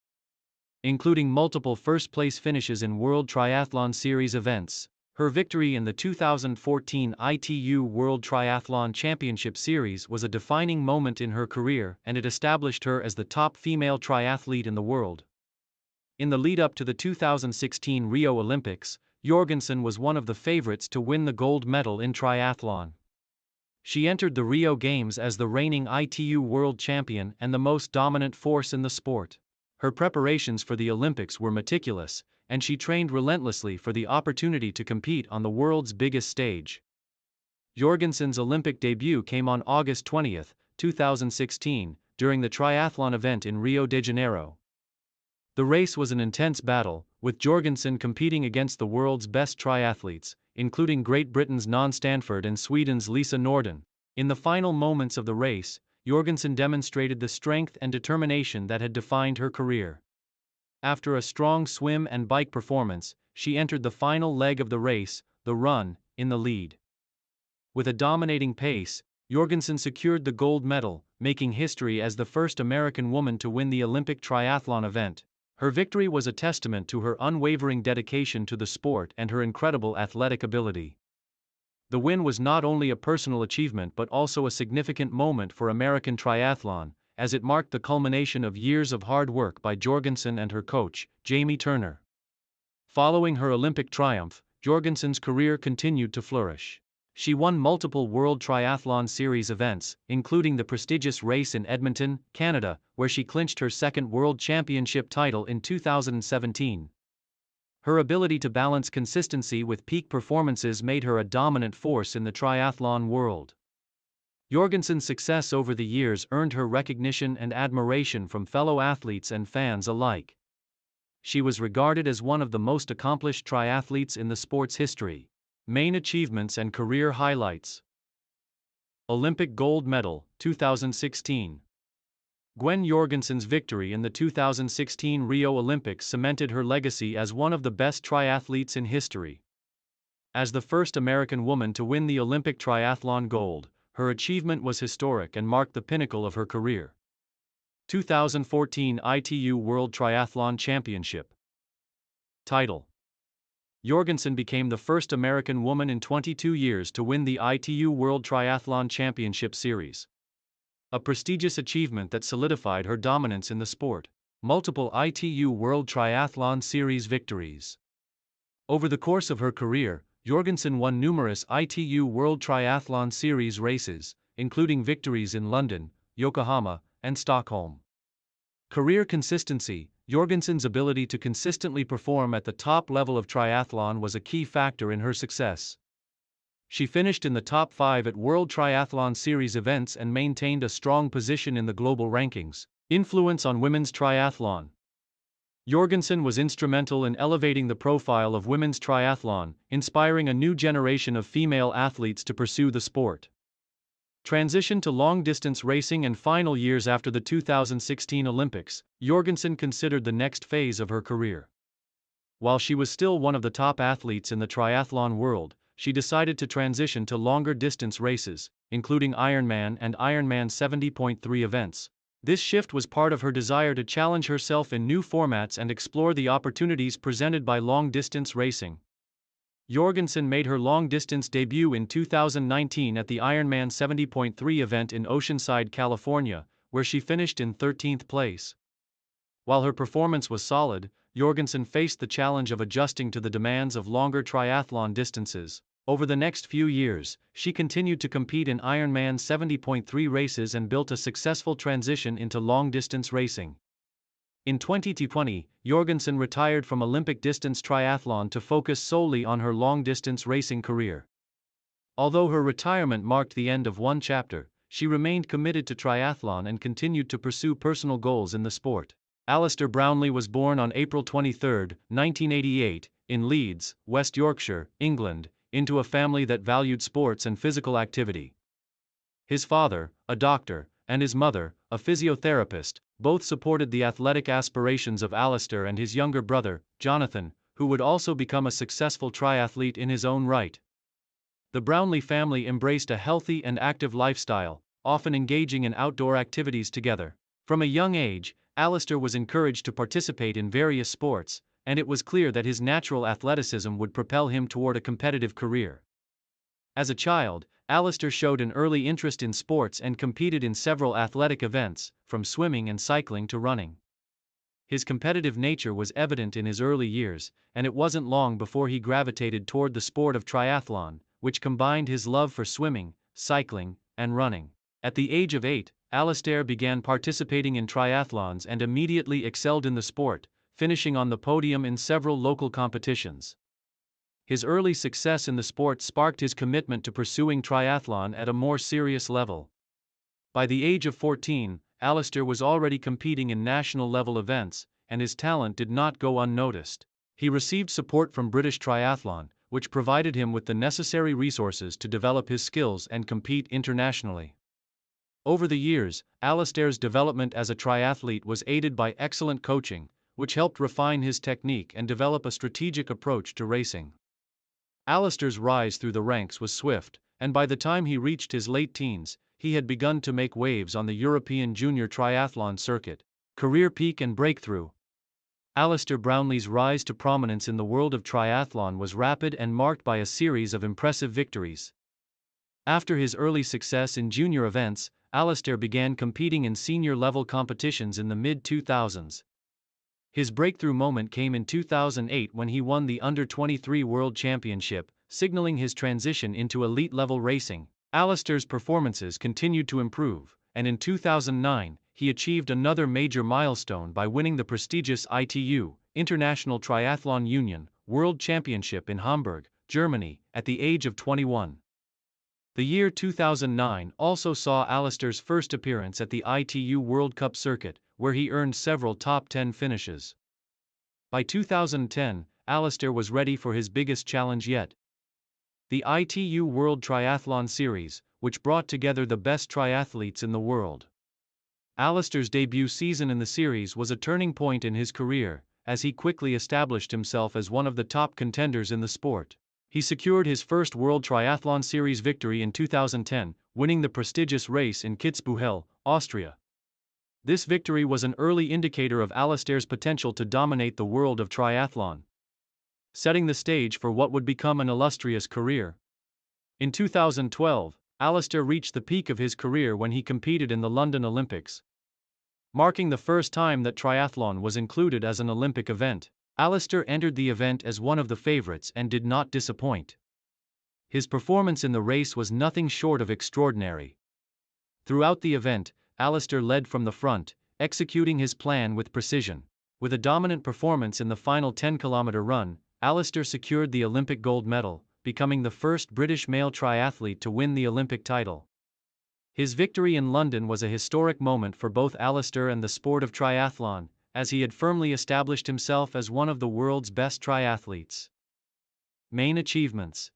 including multiple first-place finishes in World Triathlon Series events. Her victory in the 2014 ITU World Triathlon Championship Series was a defining moment in her career, and it established her as the top female triathlete in the world. In the lead-up to the 2016 Rio Olympics, Jorgensen was one of the favorites to win the gold medal in triathlon. She entered the Rio Games as the reigning ITU world champion and the most dominant force in the sport. Her preparations for the Olympics were meticulous, and she trained relentlessly for the opportunity to compete on the world's biggest stage. Jorgensen's Olympic debut came on August 20, 2016, during the triathlon event in Rio de Janeiro. The race was an intense battle, with Jorgensen competing against the world's best triathletes, including Great Britain's Non Stanford and Sweden's Lisa Norden. In the final moments of the race, Jorgensen demonstrated the strength and determination that had defined her career. After a strong swim and bike performance, she entered the final leg of the race, the run, in the lead. With a dominating pace, Jorgensen secured the gold medal, making history as the first American woman to win the Olympic triathlon event. Her victory was a testament to her unwavering dedication to the sport and her incredible athletic ability. The win was not only a personal achievement but also a significant moment for American triathlon, as it marked the culmination of years of hard work by Jorgensen and her coach, Jamie Turner. Following her Olympic triumph, Jorgensen's career continued to flourish. She won multiple World Triathlon Series events, including the prestigious race in Edmonton, Canada, where she clinched her second World Championship title in 2017. Her ability to balance consistency with peak performances made her a dominant force in the triathlon world. Jorgensen's success over the years earned her recognition and admiration from fellow athletes and fans alike. She was regarded as one of the most accomplished triathletes in the sport's history. Main achievements and career highlights. Olympic gold medal, 2016. Gwen Jorgensen's victory in the 2016 Rio Olympics cemented her legacy as one of the best triathletes in history. As the first American woman to win the Olympic triathlon gold, her achievement was historic and marked the pinnacle of her career. 2014 ITU World Triathlon Championship. Title: Jorgensen became the first American woman in 22 years to win the ITU World Triathlon Championship Series. A prestigious achievement that solidified her dominance in the sport. Multiple ITU World Triathlon Series victories. Over the course of her career, Jorgensen won numerous ITU World Triathlon Series races, including victories in London, Yokohama, and Stockholm. Career consistency. Jorgensen's ability to consistently perform at the top level of triathlon was a key factor in her success. She finished in the top 5 at World Triathlon Series events and maintained a strong position in the global rankings. Influence on women's triathlon. Jorgensen was instrumental in elevating the profile of women's triathlon, inspiring a new generation of female athletes to pursue the sport. Transition to long-distance racing and final years after the 2016 Olympics, Jorgensen considered the next phase of her career. While she was still one of the top athletes in the triathlon world, she decided to transition to longer-distance races, including Ironman and Ironman 70.3 events. This shift was part of her desire to challenge herself in new formats and explore the opportunities presented by long-distance racing. Jorgensen made her long-distance debut in 2019 at the Ironman 70.3 event in Oceanside, California, where she finished in 13th place. While her performance was solid, Jorgensen faced the challenge of adjusting to the demands of longer triathlon distances. Over the next few years, she continued to compete in Ironman 70.3 races and built a successful transition into long-distance racing. In 2020, Jorgensen retired from Olympic distance triathlon to focus solely on her long-distance racing career. Although her retirement marked the end of one chapter, she remained committed to triathlon and continued to pursue personal goals in the sport. Alistair Brownlee was born on April 23, 1988, in Leeds, West Yorkshire, England, into a family that valued sports and physical activity. His father, a doctor, and his mother, a physiotherapist, both supported the athletic aspirations of Alistair and his younger brother, Jonathan, who would also become a successful triathlete in his own right. The Brownlee family embraced a healthy and active lifestyle, often engaging in outdoor activities together. From a young age, Alistair was encouraged to participate in various sports, and it was clear that his natural athleticism would propel him toward a competitive career. As a child, Alistair showed an early interest in sports and competed in several athletic events, from swimming and cycling to running. His competitive nature was evident in his early years, and it wasn't long before he gravitated toward the sport of triathlon, which combined his love for swimming, cycling, and running. At the age of 8, Alistair began participating in triathlons and immediately excelled in the sport, finishing on the podium in several local competitions. His early success in the sport sparked his commitment to pursuing triathlon at a more serious level. By the age of 14, Alistair was already competing in national-level events, and his talent did not go unnoticed. He received support from British Triathlon, which provided him with the necessary resources to develop his skills and compete internationally. Over the years, Alistair's development as a triathlete was aided by excellent coaching, which helped refine his technique and develop a strategic approach to racing. Alistair's rise through the ranks was swift, and by the time he reached his late teens, he had begun to make waves on the European junior triathlon circuit. Career peak and breakthrough. Alistair Brownlee's rise to prominence in the world of triathlon was rapid and marked by a series of impressive victories. After his early success in junior events, Alistair began competing in senior-level competitions in the mid-2000s. His breakthrough moment came in 2008 when he won the Under-23 World Championship, signaling his transition into elite-level racing. Alistair's performances continued to improve, and in 2009, he achieved another major milestone by winning the prestigious ITU, International Triathlon Union, World Championship in Hamburg, Germany, at the age of 21. The year 2009 also saw Alistair's first appearance at the ITU World Cup circuit, where he earned several top 10 finishes. By 2010, Alistair was ready for his biggest challenge yet. The ITU World Triathlon Series, which brought together the best triathletes in the world. Alistair's debut season in the series was a turning point in his career, as he quickly established himself as one of the top contenders in the sport. He secured his first World Triathlon Series victory in 2010, winning the prestigious race in Kitzbühel, Austria. This victory was an early indicator of Alistair's potential to dominate the world of triathlon, setting the stage for what would become an illustrious career. In 2012, Alistair reached the peak of his career when he competed in the London Olympics, marking the first time that triathlon was included as an Olympic event. Alistair entered the event as one of the favorites and did not disappoint. His performance in the race was nothing short of extraordinary. Throughout the event, Alistair led from the front, executing his plan with precision. With a dominant performance in the final 10-kilometer run, Alistair secured the Olympic gold medal, becoming the first British male triathlete to win the Olympic title. His victory in London was a historic moment for both Alistair and the sport of triathlon, as he had firmly established himself as one of the world's best triathletes. Main achievements.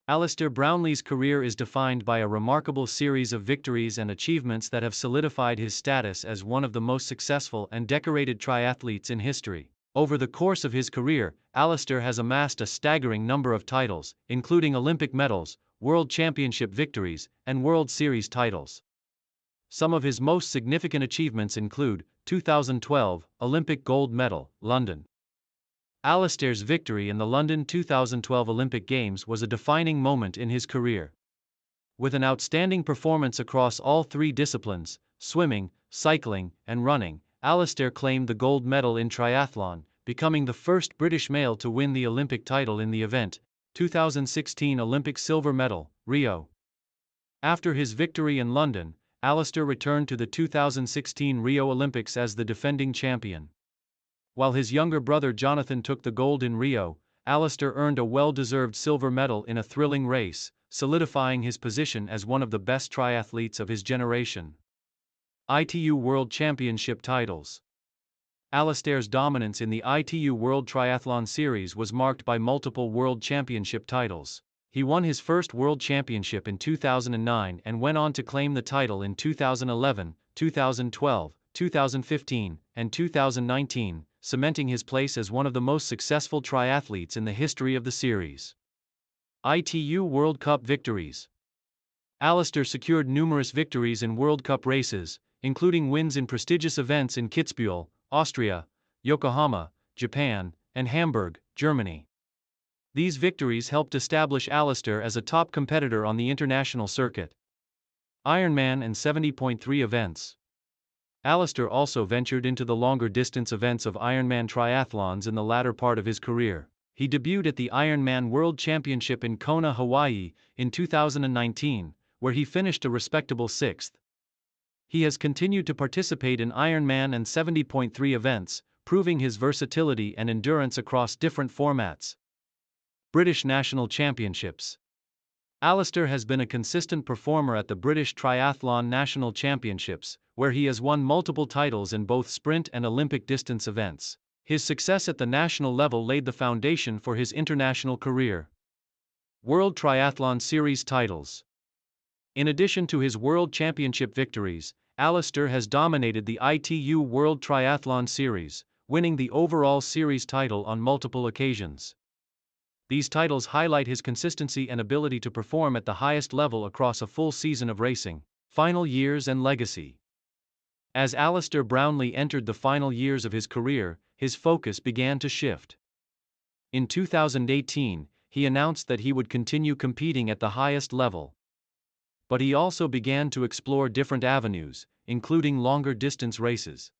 Alistair Brownlee's career is defined by a remarkable series of victories and achievements that have solidified his status as one of the most successful and decorated triathletes in history. Over the course of his career, Alistair has amassed a staggering number of titles, including Olympic medals, World Championship victories, and World Series titles. Some of his most significant achievements include 2012 Olympic gold medal, London. Alistair's victory in the London 2012 Olympic Games was a defining moment in his career. With an outstanding performance across all three disciplines, swimming, cycling, and running, Alistair claimed the gold medal in triathlon, becoming the first British male to win the Olympic title in the event. 2016 Olympic silver medal, Rio. After his victory in London, Alistair returned to the 2016 Rio Olympics as the defending champion. While his younger brother Jonathan took the gold in Rio, Alistair earned a well-deserved silver medal in a thrilling race, solidifying his position as one of the best triathletes of his generation. ITU World Championship titles. Alistair's dominance in the ITU World Triathlon Series was marked by multiple World Championship titles. He won his first World Championship in 2009 and went on to claim the title in 2011, 2012, 2015, and 2019, cementing his place as one of the most successful triathletes in the history of the series. ITU World Cup victories. Alistair secured numerous victories in World Cup races, including wins in prestigious events in Kitzbühel, Austria, Yokohama, Japan, and Hamburg, Germany. These victories helped establish Alistair as a top competitor on the international circuit. Ironman and 70.3 events. Alistair also ventured into the longer distance events of Ironman triathlons in the latter part of his career. He debuted at the Ironman World Championship in Kona, Hawaii, in 2019, where he finished a respectable 6th. He has continued to participate in Ironman and 70.3 events, proving his versatility and endurance across different formats. British National Championships. Alistair has been a consistent performer at the British Triathlon National Championships, where he has won multiple titles in both sprint and Olympic distance events. His success at the national level laid the foundation for his international career. World Triathlon Series titles. In addition to his World Championship victories, Alistair has dominated the ITU World Triathlon Series, winning the overall series title on multiple occasions. These titles highlight his consistency and ability to perform at the highest level across a full season of racing. Final years and legacy. As Alistair Brownlee entered the final years of his career, his focus began to shift. In 2018, he announced that he would continue competing at the highest level. But he also began to explore different avenues, including longer distance races.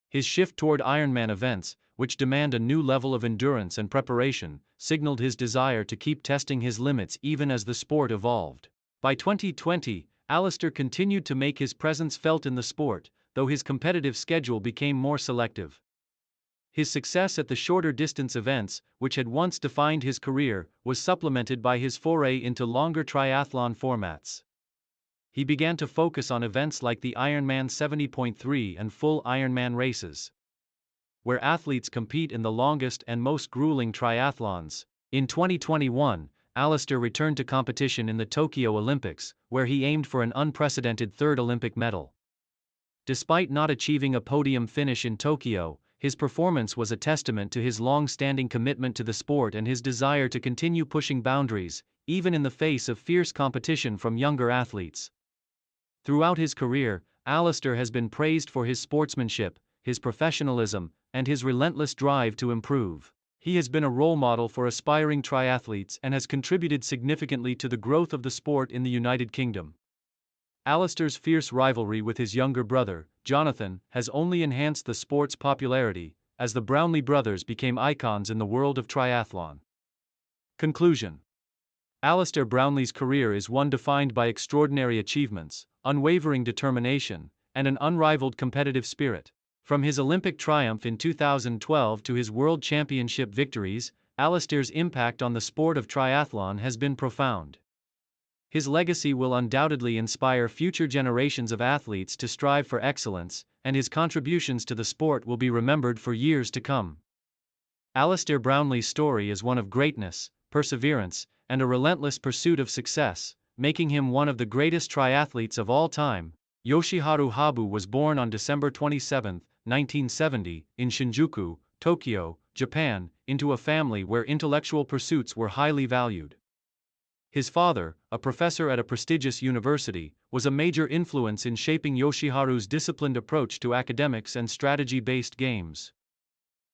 His shift toward Ironman events, which demand a new level of endurance and preparation, signaled his desire to keep testing his limits even as the sport evolved. By 2020, Alistair continued to make his presence felt in the sport, though his competitive schedule became more selective. His success at the shorter distance events, which had once defined his career, was supplemented by his foray into longer triathlon formats. He began to focus on events like the Ironman 70.3 and full Ironman races, where athletes compete in the longest and most grueling triathlons. In 2021, Alistair returned to competition in the Tokyo Olympics, where he aimed for an unprecedented third Olympic medal. Despite not achieving a podium finish in Tokyo, his performance was a testament to his long-standing commitment to the sport and his desire to continue pushing boundaries, even in the face of fierce competition from younger athletes. Throughout his career, Alistair has been praised for his sportsmanship, his professionalism, and his relentless drive to improve. He has been a role model for aspiring triathletes and has contributed significantly to the growth of the sport in the United Kingdom. Alistair's fierce rivalry with his younger brother, Jonathan, has only enhanced the sport's popularity, as the Brownlee brothers became icons in the world of triathlon. Conclusion. Alistair Brownlee's career is one defined by extraordinary achievements, unwavering determination, and an unrivaled competitive spirit. From his Olympic triumph in 2012 to his World Championship victories, Alistair's impact on the sport of triathlon has been profound. His legacy will undoubtedly inspire future generations of athletes to strive for excellence, and his contributions to the sport will be remembered for years to come. Alistair Brownlee's story is one of greatness, perseverance, and a relentless pursuit of success, making him one of the greatest triathletes of all time. Yoshiharu Habu was born on December 27, 1970, in Shinjuku, Tokyo, Japan, into a family where intellectual pursuits were highly valued. His father, a professor at a prestigious university, was a major influence in shaping Yoshiharu's disciplined approach to academics and strategy-based games.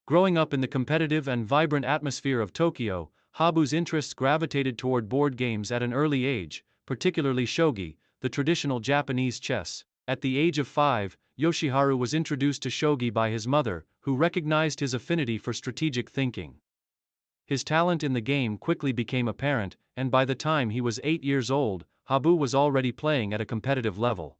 Growing up in the competitive and vibrant atmosphere of Tokyo, Habu's interests gravitated toward board games at an early age, particularly shogi, the traditional Japanese chess. At the age of 5, Yoshiharu was introduced to shogi by his mother, who recognized his affinity for strategic thinking. His talent in the game quickly became apparent, and by the time he was 8 years old, Habu was already playing at a competitive level.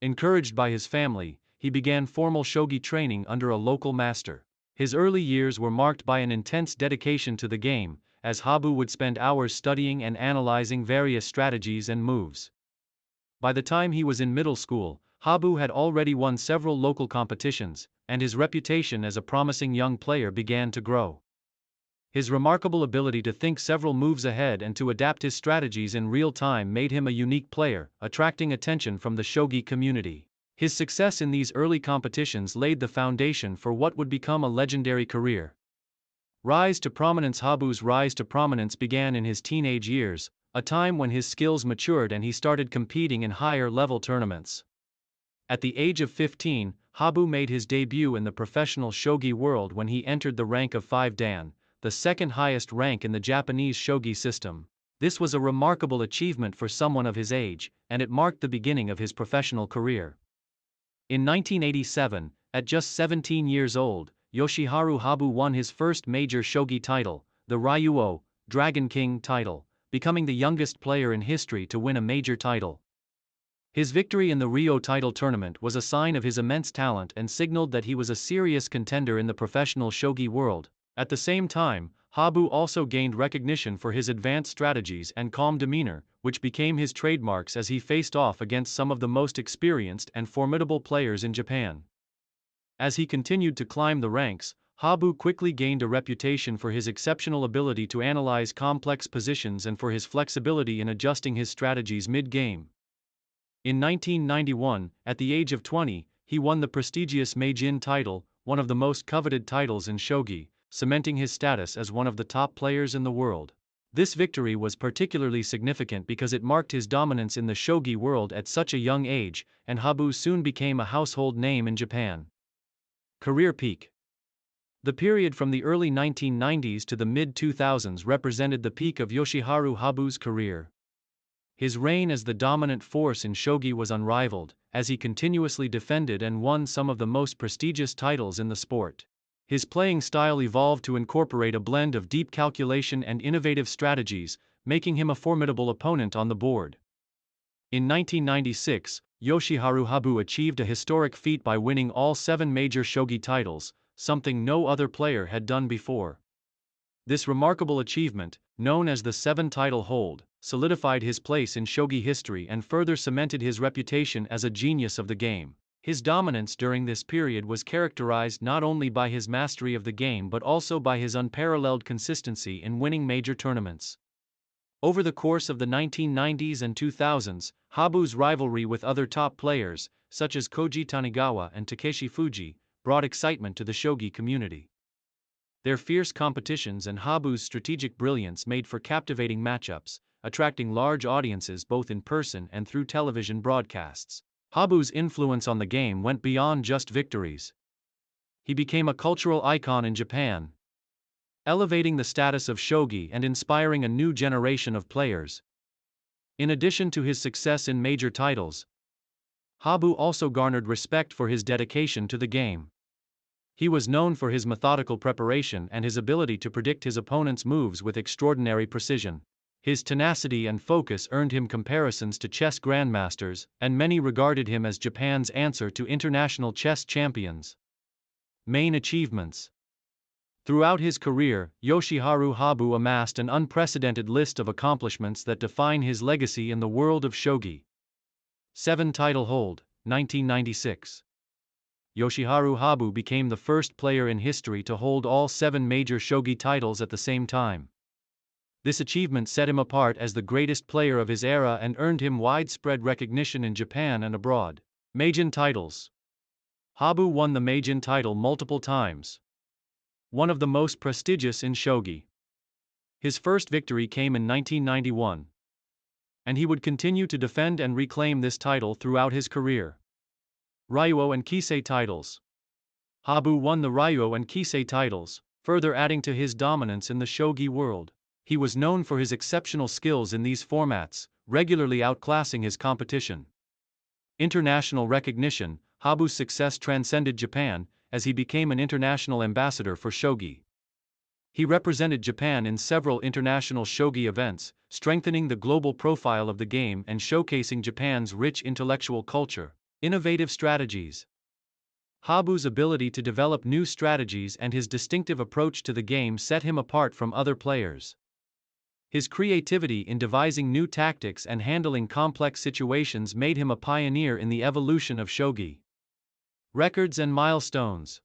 Encouraged by his family, he began formal shogi training under a local master. His early years were marked by an intense dedication to the game, as Habu would spend hours studying and analyzing various strategies and moves. By the time he was in middle school, Habu had already won several local competitions, and his reputation as a promising young player began to grow. His remarkable ability to think several moves ahead and to adapt his strategies in real time made him a unique player, attracting attention from the shogi community. His success in these early competitions laid the foundation for what would become a legendary career. Rise to prominence. Habu's rise to prominence began in his teenage years, a time when his skills matured and he started competing in higher-level tournaments. At the age of 15, Habu made his debut in the professional shogi world when he entered the rank of 5 dan, the second highest rank in the Japanese shogi system. This was a remarkable achievement for someone of his age, and it marked the beginning of his professional career. In 1987, at just 17 years old, Yoshiharu Habu won his first major shogi title, the Ryuo Dragon King title, becoming the youngest player in history to win a major title. His victory in the Rio title tournament was a sign of his immense talent and signaled that he was a serious contender in the professional shogi world. At the same time, Habu also gained recognition for his advanced strategies and calm demeanor, which became his trademarks as he faced off against some of the most experienced and formidable players in Japan. As he continued to climb the ranks, Habu quickly gained a reputation for his exceptional ability to analyze complex positions and for his flexibility in adjusting his strategies mid-game. In 1991, at the age of 20, he won the prestigious Meijin title, one of the most coveted titles in shogi, cementing his status as one of the top players in the world. This victory was particularly significant because it marked his dominance in the shogi world at such a young age, and Habu soon became a household name in Japan. Career peak. The period from the early 1990s to the mid-2000s represented the peak of Yoshiharu Habu's career. His reign as the dominant force in shogi was unrivaled, as he continuously defended and won some of the most prestigious titles in the sport. His playing style evolved to incorporate a blend of deep calculation and innovative strategies, making him a formidable opponent on the board. In 1996, Yoshiharu Habu achieved a historic feat by winning all 7 major shogi titles, something no other player had done before. This remarkable achievement, known as the 7-title hold, solidified his place in shogi history and further cemented his reputation as a genius of the game. His dominance during this period was characterized not only by his mastery of the game but also by his unparalleled consistency in winning major tournaments. Over the course of the 1990s and 2000s, Habu's rivalry with other top players, such as Koji Tanigawa and Takeshi Fuji, brought excitement to the shogi community. Their fierce competitions and Habu's strategic brilliance made for captivating matchups, attracting large audiences both in person and through television broadcasts. Habu's influence on the game went beyond just victories. He became a cultural icon in Japan, elevating the status of shogi and inspiring a new generation of players. In addition to his success in major titles, Habu also garnered respect for his dedication to the game. He was known for his methodical preparation and his ability to predict his opponent's moves with extraordinary precision. His tenacity and focus earned him comparisons to chess grandmasters, and many regarded him as Japan's answer to international chess champions. Main achievements. Throughout his career, Yoshiharu Habu amassed an unprecedented list of accomplishments that define his legacy in the world of shogi. 7-title hold, 1996. Yoshiharu Habu became the first player in history to hold all 7 major shogi titles at the same time. This achievement set him apart as the greatest player of his era and earned him widespread recognition in Japan and abroad. Meijin titles. Habu won the Meijin title multiple times, one of the most prestigious in shogi. His first victory came in 1991, and he would continue to defend and reclaim this title throughout his career. Ryuo and Kisei titles. Habu won the Ryuo and Kisei titles, further adding to his dominance in the shogi world. He was known for his exceptional skills in these formats, regularly outclassing his competition. International recognition. Habu's success transcended Japan, as he became an international ambassador for shogi. He represented Japan in several international shogi events, strengthening the global profile of the game and showcasing Japan's rich intellectual culture. Innovative strategies. Habu's ability to develop new strategies and his distinctive approach to the game set him apart from other players. His creativity in devising new tactics and handling complex situations made him a pioneer in the evolution of shogi. Records and milestones.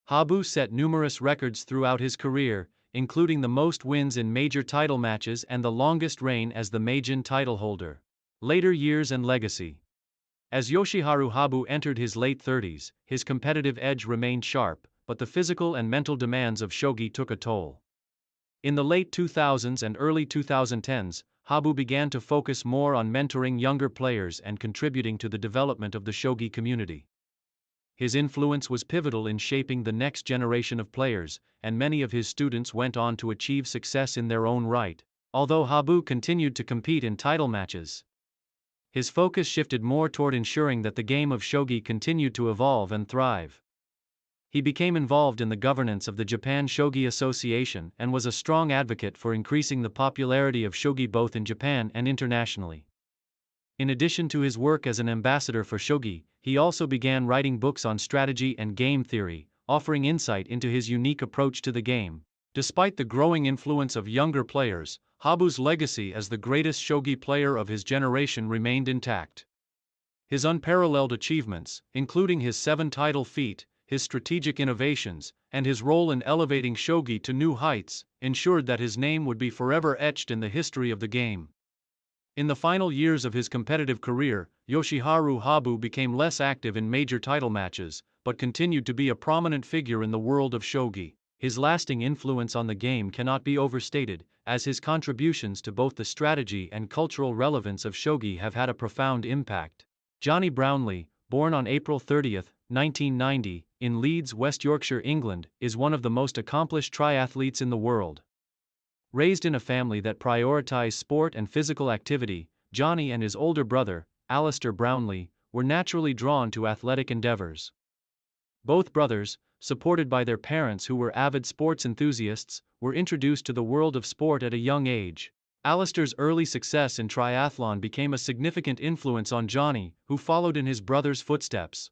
Habu set numerous records throughout his career, including the most wins in major title matches and the longest reign as the Meijin title holder. Later years and legacy. As Yoshiharu Habu entered his late 30s, his competitive edge remained sharp, but the physical and mental demands of shogi took a toll. In the late 2000s and early 2010s, Habu began to focus more on mentoring younger players and contributing to the development of the shogi community. His influence was pivotal in shaping the next generation of players, and many of his students went on to achieve success in their own right. Although Habu continued to compete in title matches, his focus shifted more toward ensuring that the game of shogi continued to evolve and thrive. He became involved in the governance of the Japan Shogi Association and was a strong advocate for increasing the popularity of shogi both in Japan and internationally. In addition to his work as an ambassador for shogi, he also began writing books on strategy and game theory, offering insight into his unique approach to the game. Despite the growing influence of younger players, Habu's legacy as the greatest shogi player of his generation remained intact. His unparalleled achievements, including his 7-title feat, his strategic innovations, and his role in elevating shogi to new heights, ensured that his name would be forever etched in the history of the game. In the final years of his competitive career, Yoshiharu Habu became less active in major title matches, but continued to be a prominent figure in the world of shogi. His lasting influence on the game cannot be overstated, as his contributions to both the strategy and cultural relevance of shogi have had a profound impact. Johnny Brownlee, born on April 30, 1990, in Leeds, West Yorkshire, England, is one of the most accomplished triathletes in the world. Raised in a family that prioritized sport and physical activity, Johnny and his older brother, Alistair Brownlee, were naturally drawn to athletic endeavors. Both brothers, supported by their parents who were avid sports enthusiasts, were introduced to the world of sport at a young age. Alistair's early success in triathlon became a significant influence on Johnny, who followed in his brother's footsteps.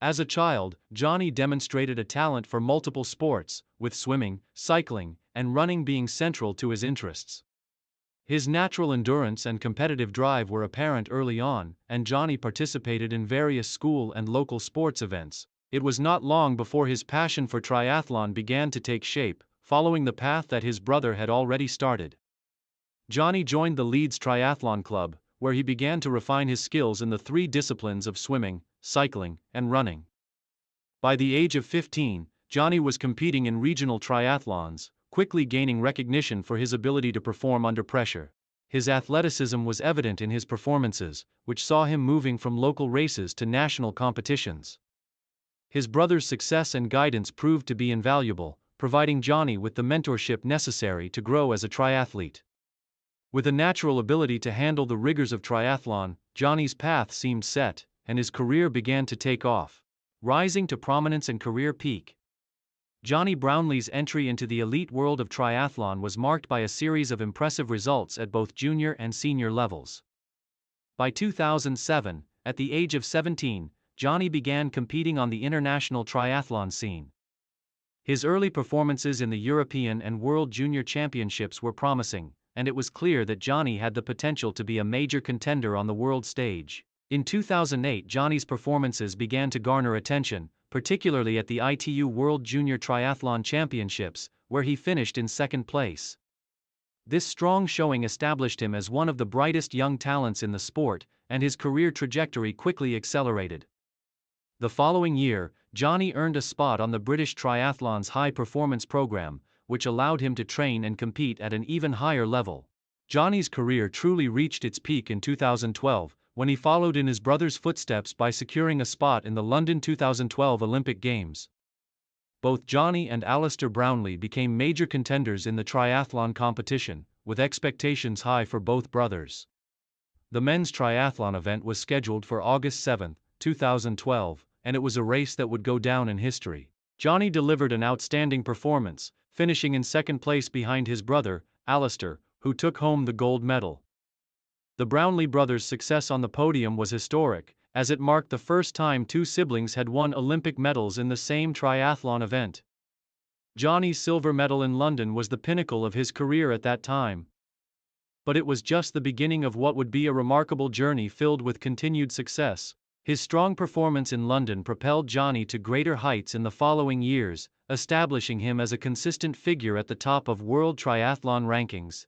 As a child, Johnny demonstrated a talent for multiple sports, with swimming, cycling, and running being central to his interests. His natural endurance and competitive drive were apparent early on, and Johnny participated in various school and local sports events. It was not long before his passion for triathlon began to take shape, following the path that his brother had already started. Johnny joined the Leeds Triathlon Club, where he began to refine his skills in the three disciplines of swimming, cycling, and running. By the age of 15, Johnny was competing in regional triathlons, quickly gaining recognition for his ability to perform under pressure. His athleticism was evident in his performances, which saw him moving from local races to national competitions. His brother's success and guidance proved to be invaluable, providing Johnny with the mentorship necessary to grow as a triathlete. With a natural ability to handle the rigors of triathlon, Johnny's path seemed set, and his career began to take off. Rising to prominence and career peak. Johnny Brownlee's entry into the elite world of triathlon was marked by a series of impressive results at both junior and senior levels. By 2007, at the age of 17, Johnny began competing on the international triathlon scene. His early performances in the European and World Junior Championships were promising, and it was clear that Johnny had the potential to be a major contender on the world stage. In 2008, Johnny's performances began to garner attention, particularly at the ITU World Junior Triathlon Championships, where he finished in second place. This strong showing established him as one of the brightest young talents in the sport, and his career trajectory quickly accelerated. The following year, Johnny earned a spot on the British Triathlon's high-performance program, which allowed him to train and compete at an even higher level. Johnny's career truly reached its peak in 2012, when he followed in his brother's footsteps by securing a spot in the London 2012 Olympic Games. Both Johnny and Alistair Brownlee became major contenders in the triathlon competition, with expectations high for both brothers. The men's triathlon event was scheduled for August 7, 2012, and it was a race that would go down in history. Johnny delivered an outstanding performance, finishing in second place behind his brother, Alistair, who took home the gold medal. The Brownlee brothers' success on the podium was historic, as it marked the first time two siblings had won Olympic medals in the same triathlon event. Johnny's silver medal in London was the pinnacle of his career at that time. But it was just the beginning of what would be a remarkable journey filled with continued success. His strong performance in London propelled Johnny to greater heights in the following years, establishing him as a consistent figure at the top of world triathlon rankings.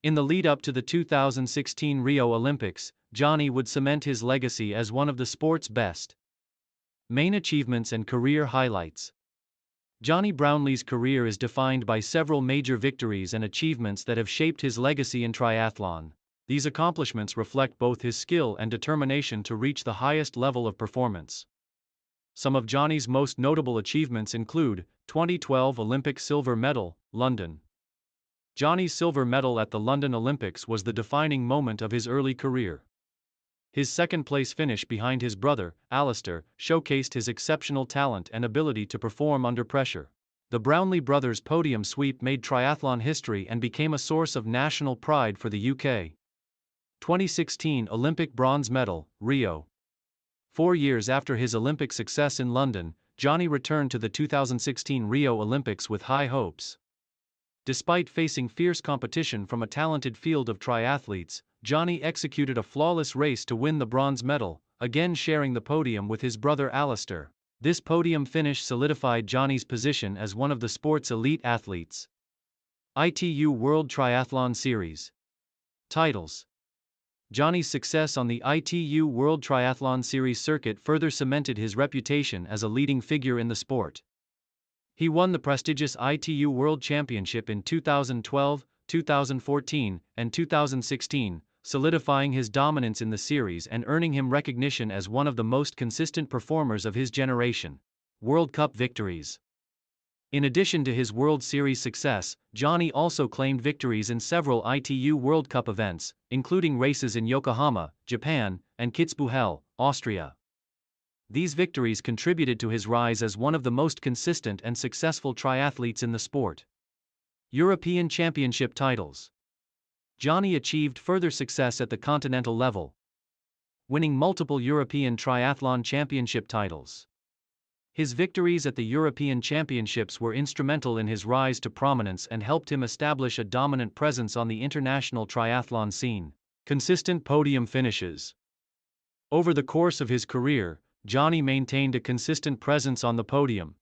In the lead-up to the 2016 Rio Olympics, Johnny would cement his legacy as one of the sport's best. Main achievements and career highlights. Johnny Brownlee's career is defined by several major victories and achievements that have shaped his legacy in triathlon. These accomplishments reflect both his skill and determination to reach the highest level of performance. Some of Johnny's most notable achievements include 2012 Olympic silver medal, London. Johnny's silver medal at the London Olympics was the defining moment of his early career. His second-place finish behind his brother, Alistair, showcased his exceptional talent and ability to perform under pressure. The Brownlee brothers' podium sweep made triathlon history and became a source of national pride for the UK. 2016 Olympic bronze medal, Rio. 4 years after his Olympic success in London, Johnny returned to the 2016 Rio Olympics with high hopes. Despite facing fierce competition from a talented field of triathletes, Johnny executed a flawless race to win the bronze medal, again sharing the podium with his brother Alistair. This podium finish solidified Johnny's position as one of the sport's elite athletes. ITU World Triathlon Series. Titles. Johnny's success on the ITU World Triathlon Series circuit further cemented his reputation as a leading figure in the sport. He won the prestigious ITU World Championship in 2012, 2014, and 2016, solidifying his dominance in the series and earning him recognition as one of the most consistent performers of his generation. World Cup victories. In addition to his World Series success, Johnny also claimed victories in several ITU World Cup events, including races in Yokohama, Japan, and Kitzbühel, Austria. These victories contributed to his rise as one of the most consistent and successful triathletes in the sport. European Championship titles. Johnny achieved further success at the continental level, winning multiple European Triathlon Championship titles. His victories at the European Championships were instrumental in his rise to prominence and helped him establish a dominant presence on the international triathlon scene. Consistent podium finishes. Over the course of his career, Johnny maintained a consistent presence on the podium,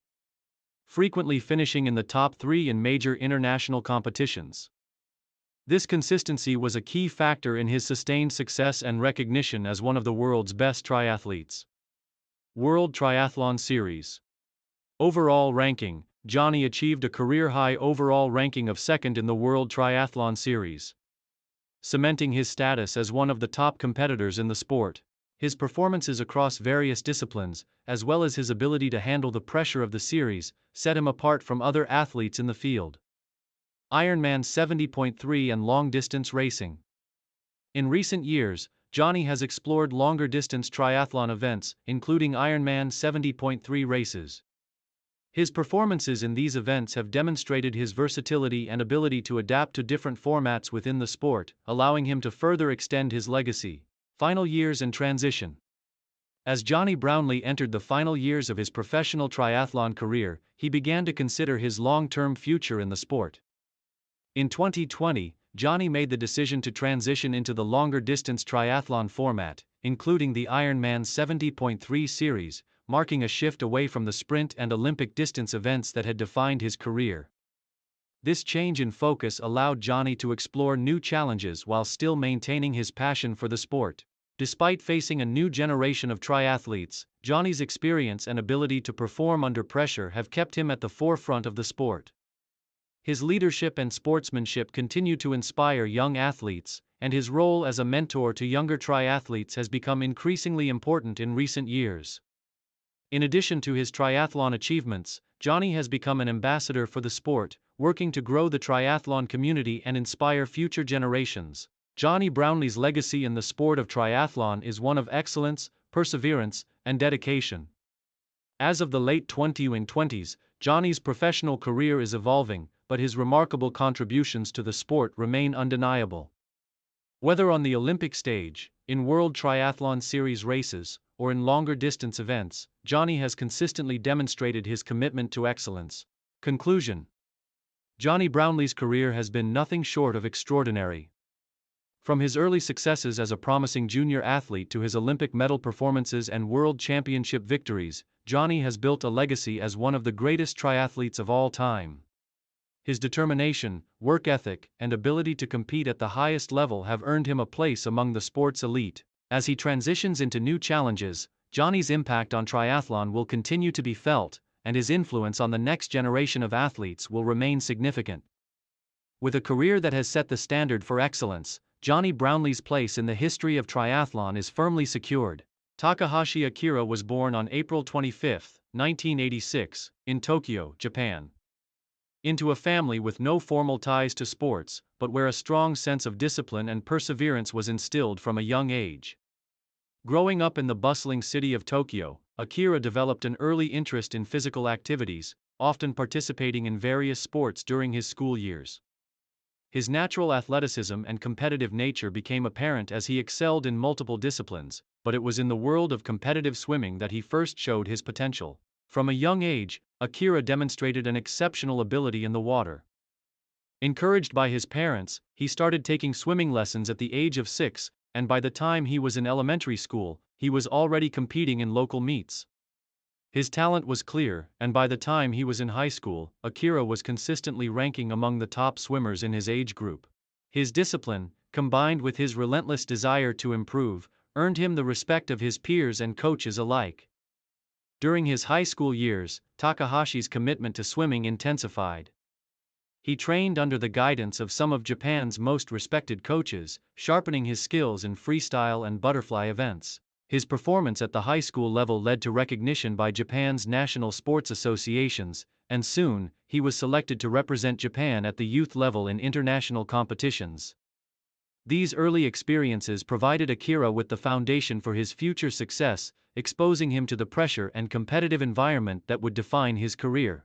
frequently finishing in the top 3 in major international competitions. This consistency was a key factor in his sustained success and recognition as one of the world's best triathletes. World Triathlon Series. Overall ranking. Johnny achieved a career-high overall ranking of second in the World Triathlon Series, cementing his status as one of the top competitors in the sport. His performances across various disciplines, as well as his ability to handle the pressure of the series, set him apart from other athletes in the field. Ironman 70.3 and long-distance racing. In recent years, Johnny has explored longer-distance triathlon events, including Ironman 70.3 races. His performances in these events have demonstrated his versatility and ability to adapt to different formats within the sport, allowing him to further extend his legacy. Final years and transition. As Johnny Brownlee entered the final years of his professional triathlon career, he began to consider his long-term future in the sport. In 2020, Johnny made the decision to transition into the longer-distance triathlon format, including the Ironman 70.3 series, marking a shift away from the sprint and Olympic distance events that had defined his career. This change in focus allowed Johnny to explore new challenges while still maintaining his passion for the sport. Despite facing a new generation of triathletes, Johnny's experience and ability to perform under pressure have kept him at the forefront of the sport. His leadership and sportsmanship continue to inspire young athletes, and his role as a mentor to younger triathletes has become increasingly important in recent years. In addition to his triathlon achievements, Johnny has become an ambassador for the sport, working to grow the triathlon community and inspire future generations. Johnny Brownlee's legacy in the sport of triathlon is one of excellence, perseverance, and dedication. As of the late 2020s, Johnny's professional career is evolving, but his remarkable contributions to the sport remain undeniable. Whether on the Olympic stage, in World Triathlon Series races, or in longer distance events, Johnny has consistently demonstrated his commitment to excellence. Conclusion. Johnny Brownlee's career has been nothing short of extraordinary. From his early successes as a promising junior athlete to his Olympic medal performances and World Championship victories, Johnny has built a legacy as one of the greatest triathletes of all time. His determination, work ethic, and ability to compete at the highest level have earned him a place among the sport's elite. As he transitions into new challenges, Johnny's impact on triathlon will continue to be felt, and his influence on the next generation of athletes will remain significant. With a career that has set the standard for excellence, Johnny Brownlee's place in the history of triathlon is firmly secured. Takahashi Akira was born on April 25, 1986, in Tokyo, Japan. Into a family with no formal ties to sports, but where a strong sense of discipline and perseverance was instilled from a young age. Growing up in the bustling city of Tokyo, Akira developed an early interest in physical activities, often participating in various sports during his school years. His natural athleticism and competitive nature became apparent as he excelled in multiple disciplines, but it was in the world of competitive swimming that he first showed his potential. From a young age, Akira demonstrated an exceptional ability in the water. Encouraged by his parents, he started taking swimming lessons at the age of 6, and by the time he was in elementary school, he was already competing in local meets. His talent was clear, and by the time he was in high school, Akira was consistently ranking among the top swimmers in his age group. His discipline, combined with his relentless desire to improve, earned him the respect of his peers and coaches alike. During his high school years, Takahashi's commitment to swimming intensified. He trained under the guidance of some of Japan's most respected coaches, sharpening his skills in freestyle and butterfly events. His performance at the high school level led to recognition by Japan's national sports associations, and soon, he was selected to represent Japan at the youth level in international competitions. These early experiences provided Akira with the foundation for his future success, exposing him to the pressure and competitive environment that would define his career.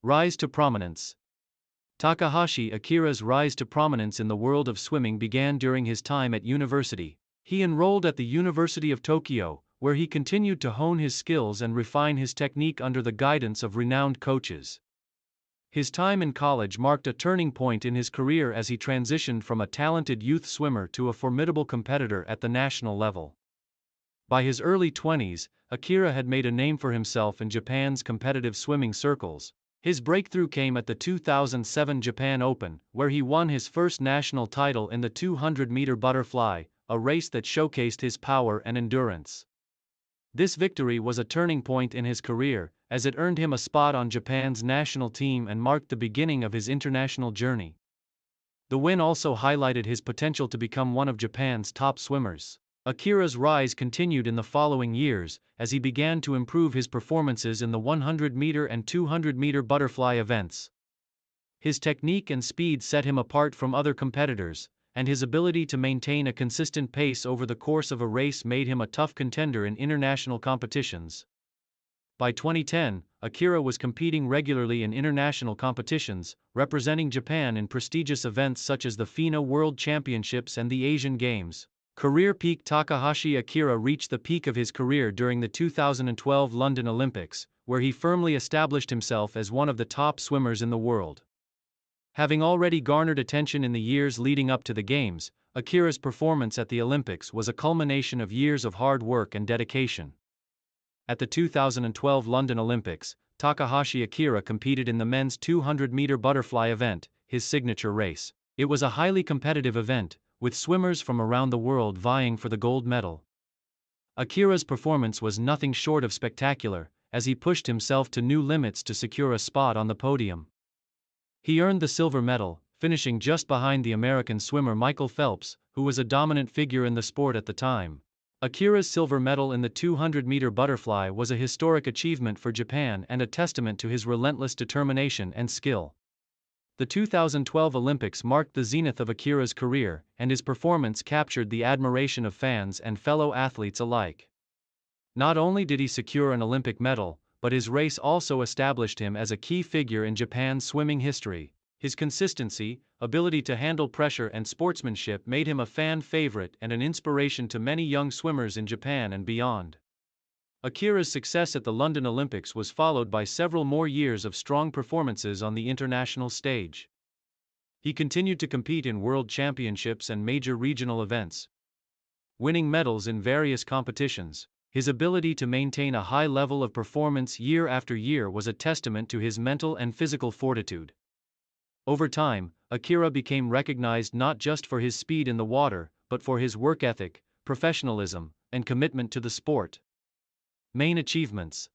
Rise to prominence. Takahashi Akira's rise to prominence in the world of swimming began during his time at university. He enrolled at the University of Tokyo, where he continued to hone his skills and refine his technique under the guidance of renowned coaches. His time in college marked a turning point in his career as he transitioned from a talented youth swimmer to a formidable competitor at the national level. By his early 20s, Akira had made a name for himself in Japan's competitive swimming circles. His breakthrough came at the 2007 Japan Open, where he won his first national title in the 200-meter butterfly, a race that showcased his power and endurance. This victory was a turning point in his career, as it earned him a spot on Japan's national team and marked the beginning of his international journey. The win also highlighted his potential to become one of Japan's top swimmers. Akira's rise continued in the following years, as he began to improve his performances in the 100-meter and 200-meter butterfly events. His technique and speed set him apart from other competitors, and his ability to maintain a consistent pace over the course of a race made him a tough contender in international competitions. By 2010, Akira was competing regularly in international competitions, representing Japan in prestigious events such as the FINA World Championships and the Asian Games. Career peak. Takahashi Akira reached the peak of his career during the 2012 London Olympics, where he firmly established himself as one of the top swimmers in the world. Having already garnered attention in the years leading up to the Games, Akira's performance at the Olympics was a culmination of years of hard work and dedication. At the 2012 London Olympics, Takahashi Akira competed in the men's 200-meter butterfly event, his signature race. It was a highly competitive event, with swimmers from around the world vying for the gold medal. Akira's performance was nothing short of spectacular, as he pushed himself to new limits to secure a spot on the podium. He earned the silver medal, finishing just behind the American swimmer Michael Phelps, who was a dominant figure in the sport at the time. Akira's silver medal in the 200-meter butterfly was a historic achievement for Japan and a testament to his relentless determination and skill. The 2012 Olympics marked the zenith of Akira's career, and his performance captured the admiration of fans and fellow athletes alike. Not only did he secure an Olympic medal, but his race also established him as a key figure in Japan's swimming history. His consistency, ability to handle pressure and sportsmanship made him a fan favorite and an inspiration to many young swimmers in Japan and beyond. Akira's success at the London Olympics was followed by several more years of strong performances on the international stage. He continued to compete in world championships and major regional events, winning medals in various competitions. His ability to maintain a high level of performance year after year was a testament to his mental and physical fortitude. Over time, Akira became recognized not just for his speed in the water, but for his work ethic, professionalism, and commitment to the sport. Main achievements.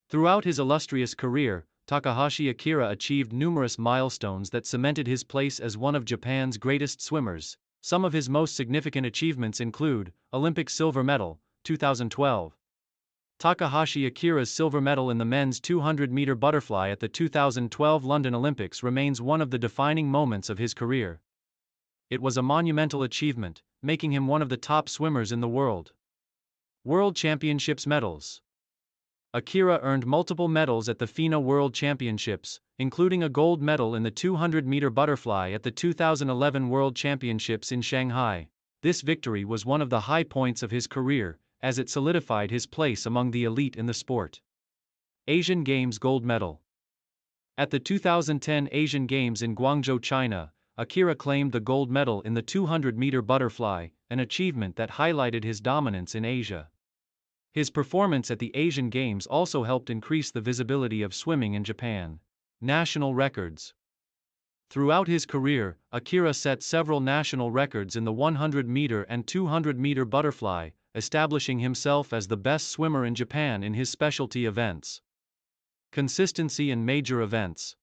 Throughout his illustrious career, Takahashi Akira achieved numerous milestones that cemented his place as one of Japan's greatest swimmers. Some of his most significant achievements include Olympic silver medal, 2012. Takahashi Akira's silver medal in the men's 200-meter butterfly at the 2012 London Olympics remains one of the defining moments of his career. It was a monumental achievement, making him one of the top swimmers in the world. World Championships medals. Akira earned multiple medals at the FINA World Championships, including a gold medal in the 200-meter butterfly at the 2011 World Championships in Shanghai. This victory was one of the high points of his career, as it solidified his place among the elite in the sport. Asian Games gold medal. At the 2010 Asian Games in Guangzhou, China, Akira claimed the gold medal in the 200-meter butterfly, an achievement that highlighted his dominance in Asia. His performance at the Asian Games also helped increase the visibility of swimming in Japan. National records. Throughout his career, Akira set several national records in the 100-meter and 200-meter butterfly, establishing himself as the best swimmer in Japan in his specialty events. Consistency in major events.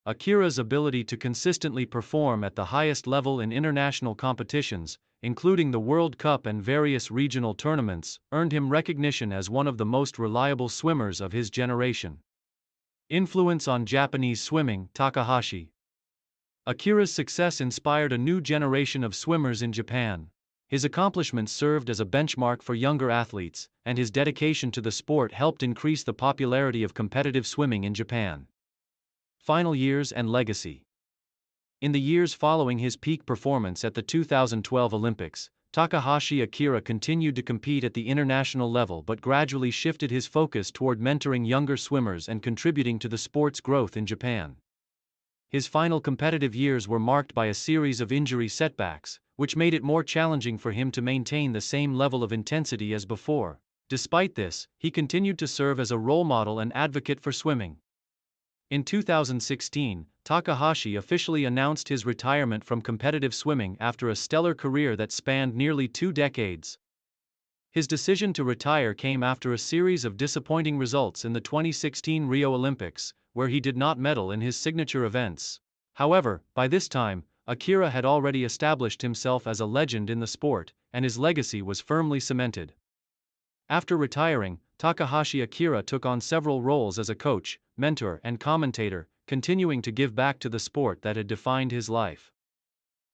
Akira's ability to consistently perform at the highest level in international competitions, including the World Cup and various regional tournaments, earned him recognition as one of the most reliable swimmers of his generation. Influence on Japanese swimming. Takahashi. Akira's success inspired a new generation of swimmers in Japan. His accomplishments served as a benchmark for younger athletes, and his dedication to the sport helped increase the popularity of competitive swimming in Japan. Final years and legacy. In the years following his peak performance at the 2012 Olympics, Takahashi Akira continued to compete at the international level but gradually shifted his focus toward mentoring younger swimmers and contributing to the sport's growth in Japan. His final competitive years were marked by a series of injury setbacks, which made it more challenging for him to maintain the same level of intensity as before. Despite this, he continued to serve as a role model and advocate for swimming. In 2016, Takahashi officially announced his retirement from competitive swimming after a stellar career that spanned nearly 2 decades. His decision to retire came after a series of disappointing results in the 2016 Rio Olympics, where he did not medal in his signature events. However, by this time, Akira had already established himself as a legend in the sport, and his legacy was firmly cemented. After retiring, Takahashi Akira took on several roles as a coach, mentor, and commentator, continuing to give back to the sport that had defined his life.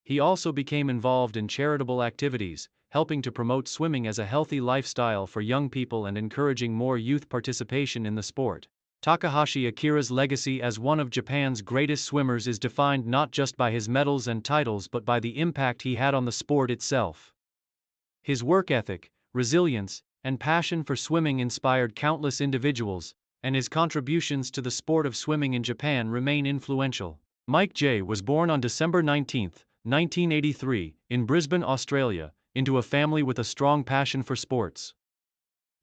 He also became involved in charitable activities, helping to promote swimming as a healthy lifestyle for young people and encouraging more youth participation in the sport. Takahashi Akira's legacy as one of Japan's greatest swimmers is defined not just by his medals and titles but by the impact he had on the sport itself. His work ethic, resilience, and passion for swimming inspired countless individuals, and his contributions to the sport of swimming in Japan remain influential. Mike J. was born on December 19, 1983, in Brisbane, Australia, into a family with a strong passion for sports.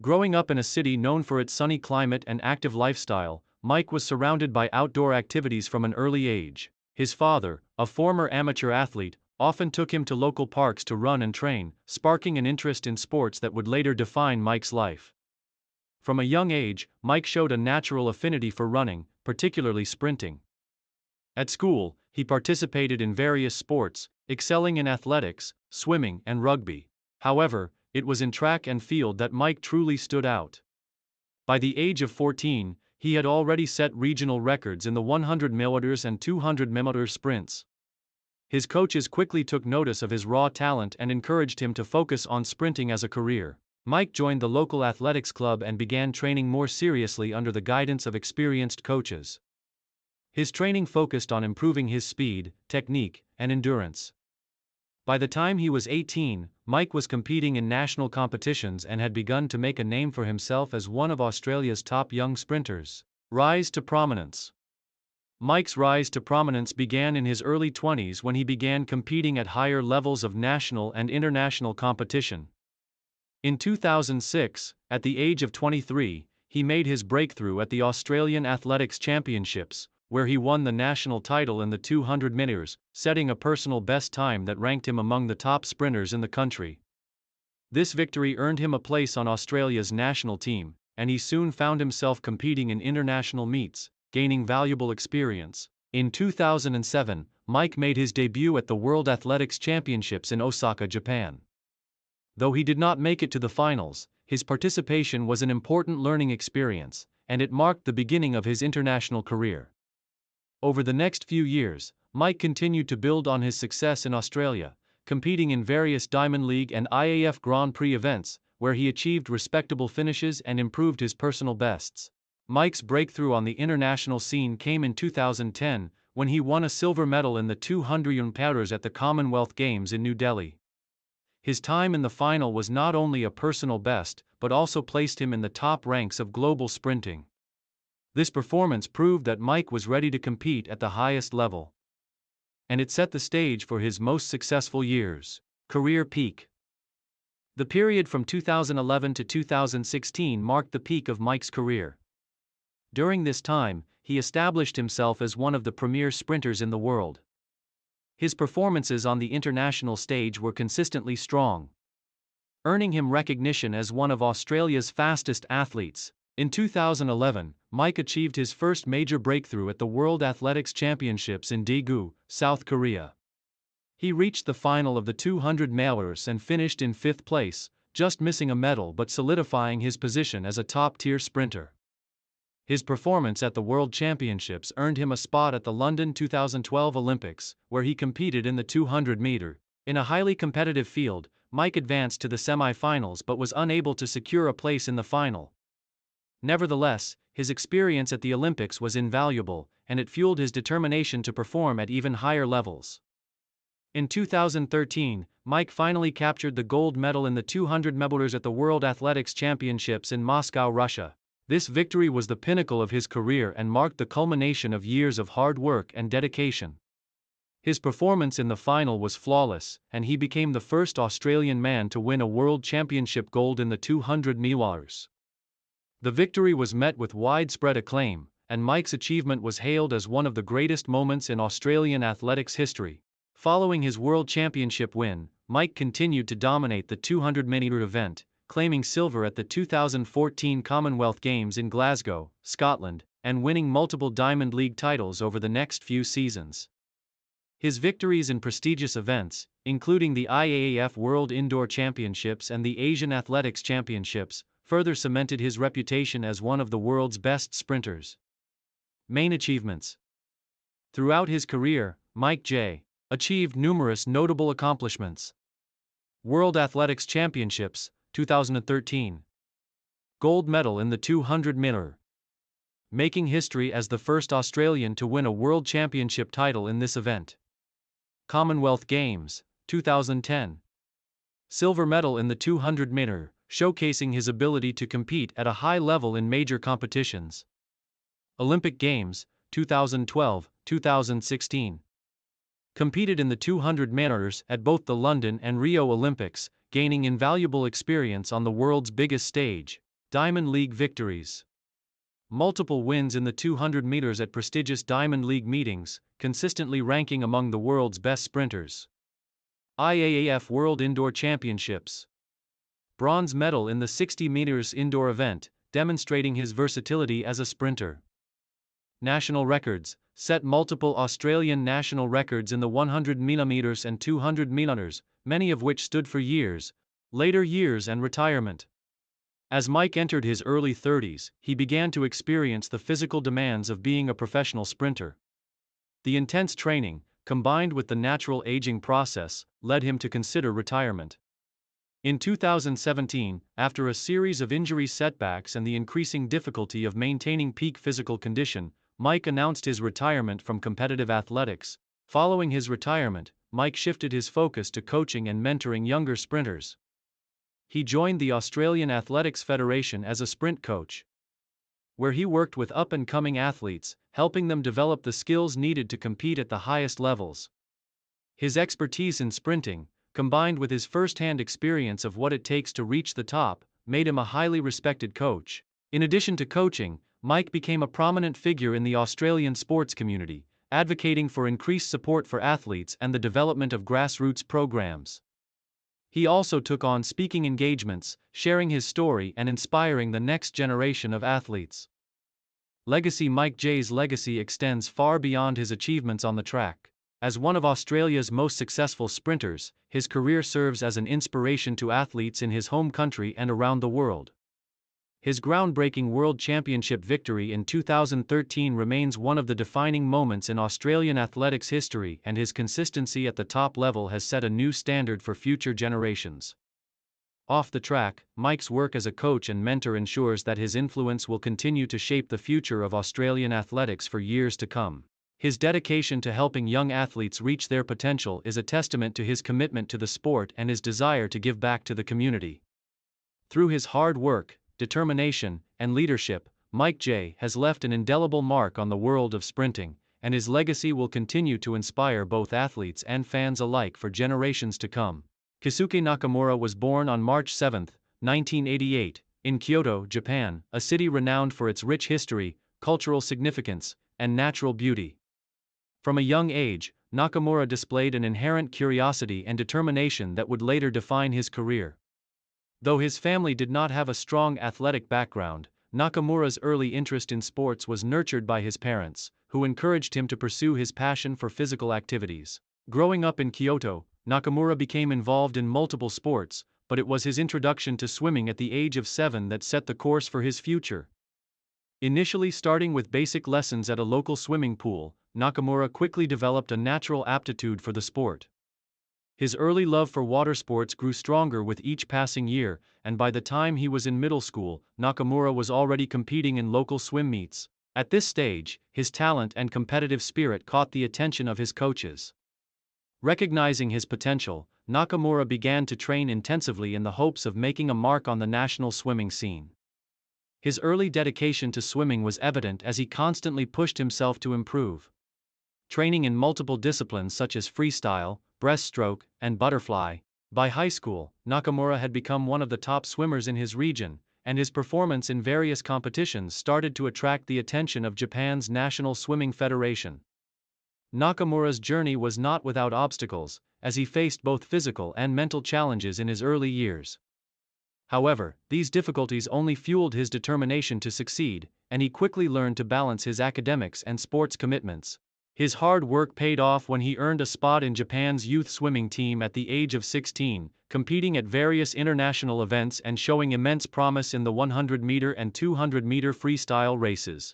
Growing up in a city known for its sunny climate and active lifestyle, Mike was surrounded by outdoor activities from an early age. His father, a former amateur athlete, often took him to local parks to run and train, sparking an interest in sports that would later define Mike's life. From a young age, Mike showed a natural affinity for running, particularly sprinting. At school, he participated in various sports, excelling in athletics, swimming, and rugby. However, it was in track and field that Mike truly stood out. By the age of 14, he had already set regional records in the 100 m and 200 m sprints. His coaches quickly took notice of his raw talent and encouraged him to focus on sprinting as a career. Mike joined the local athletics club and began training more seriously under the guidance of experienced coaches. His training focused on improving his speed, technique, and endurance. By the time he was 18, Mike was competing in national competitions and had begun to make a name for himself as one of Australia's top young sprinters. Rise to prominence. Mike's rise to prominence began in his early 20s when he began competing at higher levels of national and international competition. In 2006, at the age of 23, he made his breakthrough at the Australian Athletics Championships, where he won the national title in the 200 meters, setting a personal best time that ranked him among the top sprinters in the country. This victory earned him a place on Australia's national team, and he soon found himself competing in international meets, gaining valuable experience. In 2007, Mike made his debut at the World Athletics Championships in Osaka, Japan. Though he did not make it to the finals, his participation was an important learning experience, and it marked the beginning of his international career. Over the next few years, Mike continued to build on his success in Australia, competing in various Diamond League and IAF Grand Prix events, where he achieved respectable finishes and improved his personal bests. Mike's breakthrough on the international scene came in 2010, when he won a silver medal in the 200 meters at the Commonwealth Games in New Delhi. His time in the final was not only a personal best, but also placed him in the top ranks of global sprinting. This performance proved that Mike was ready to compete at the highest level. And it set the stage for his most successful years. Career peak. The period from 2011 to 2016 marked the peak of Mike's career. During this time, he established himself as one of the premier sprinters in the world. His performances on the international stage were consistently strong. earning him recognition as one of Australia's fastest athletes. In 2011, Mike achieved his first major breakthrough at the World Athletics Championships in Daegu, South Korea. He reached the final of the 200 meters and finished in 5th place, just missing a medal but solidifying his position as a top-tier sprinter. His performance at the World Championships earned him a spot at the London 2012 Olympics, where he competed in the 200-meter. In a highly competitive field, Mike advanced to the semi-finals but was unable to secure a place in the final. Nevertheless, his experience at the Olympics was invaluable, and it fueled his determination to perform at even higher levels. In 2013, Mike finally captured the gold medal in the 200 meters at the World Athletics Championships in Moscow, Russia. This victory was the pinnacle of his career and marked the culmination of years of hard work and dedication. His performance in the final was flawless, and he became the first Australian man to win a World Championship gold in the 200 meters. The victory was met with widespread acclaim, and Mike's achievement was hailed as one of the greatest moments in Australian athletics history. Following his World Championship win, Mike continued to dominate the 200-meter event, claiming silver at the 2014 Commonwealth Games in Glasgow, Scotland, and winning multiple Diamond League titles over the next few seasons. His victories in prestigious events, including the IAAF World Indoor Championships and the Asian Athletics Championships, further cemented his reputation as one of the world's best sprinters. Main achievements. Throughout his career, Mike J. achieved numerous notable accomplishments. World Athletics Championships, 2013. Gold medal in the 200 meter. Making history as the first Australian to win a World Championship title in this event. Commonwealth Games, 2010. Silver medal in the 200 meter, showcasing his ability to compete at a high level in major competitions. Olympic Games, 2012, 2016. Competed in the 200 meters at both the London and Rio Olympics, gaining invaluable experience on the world's biggest stage. Diamond League victories. Multiple wins in the 200 meters at prestigious Diamond League meetings, consistently ranking among the world's best sprinters. IAAF World Indoor Championships. Bronze medal in the 60 meters indoor event, demonstrating his versatility as a sprinter. National records. Set multiple Australian national records in the 100 meters and 200 meters, many of which stood for years, later years and retirement. As Mike entered his early 30s, he began to experience the physical demands of being a professional sprinter. The intense training, combined with the natural aging process, led him to consider retirement. In 2017, after a series of injury setbacks and the increasing difficulty of maintaining peak physical condition, Mike announced his retirement from competitive athletics. Following his retirement, Mike shifted his focus to coaching and mentoring younger sprinters. He joined the Australian Athletics Federation as a sprint coach, where he worked with up-and-coming athletes, helping them develop the skills needed to compete at the highest levels. His expertise in sprinting, combined with his first-hand experience of what it takes to reach the top, made him a highly respected coach. In addition to coaching, Mike became a prominent figure in the Australian sports community, advocating for increased support for athletes and the development of grassroots programs. He also took on speaking engagements, sharing his story and inspiring the next generation of athletes. Legacy. Mike J's legacy extends far beyond his achievements on the track. As one of Australia's most successful sprinters, his career serves as an inspiration to athletes in his home country and around the world. His groundbreaking World Championship victory in 2013 remains one of the defining moments in Australian athletics history, and his consistency at the top level has set a new standard for future generations. Off the track, Mike's work as a coach and mentor ensures that his influence will continue to shape the future of Australian athletics for years to come. His dedication to helping young athletes reach their potential is a testament to his commitment to the sport and his desire to give back to the community. Through his hard work, determination, and leadership, Mike J has left an indelible mark on the world of sprinting, and his legacy will continue to inspire both athletes and fans alike for generations to come. Keisuke Nakamura was born on March 7, 1988, in Kyoto, Japan, a city renowned for its rich history, cultural significance, and natural beauty. From a young age, Nakamura displayed an inherent curiosity and determination that would later define his career. Though his family did not have a strong athletic background, Nakamura's early interest in sports was nurtured by his parents, who encouraged him to pursue his passion for physical activities. Growing up in Kyoto, Nakamura became involved in multiple sports, but it was his introduction to swimming at the age of 7 that set the course for his future. Initially starting with basic lessons at a local swimming pool, Nakamura quickly developed a natural aptitude for the sport. His early love for water sports grew stronger with each passing year, and by the time he was in middle school, Nakamura was already competing in local swim meets. At this stage, his talent and competitive spirit caught the attention of his coaches. Recognizing his potential, Nakamura began to train intensively in the hopes of making a mark on the national swimming scene. His early dedication to swimming was evident as he constantly pushed himself to improve. Training in multiple disciplines such as freestyle, breaststroke, and butterfly. By high school, Nakamura had become one of the top swimmers in his region, and his performance in various competitions started to attract the attention of Japan's National Swimming Federation. Nakamura's journey was not without obstacles, as he faced both physical and mental challenges in his early years. However, these difficulties only fueled his determination to succeed, and he quickly learned to balance his academics and sports commitments. His hard work paid off when he earned a spot in Japan's youth swimming team at the age of 16, competing at various international events and showing immense promise in the 100-meter and 200-meter freestyle races.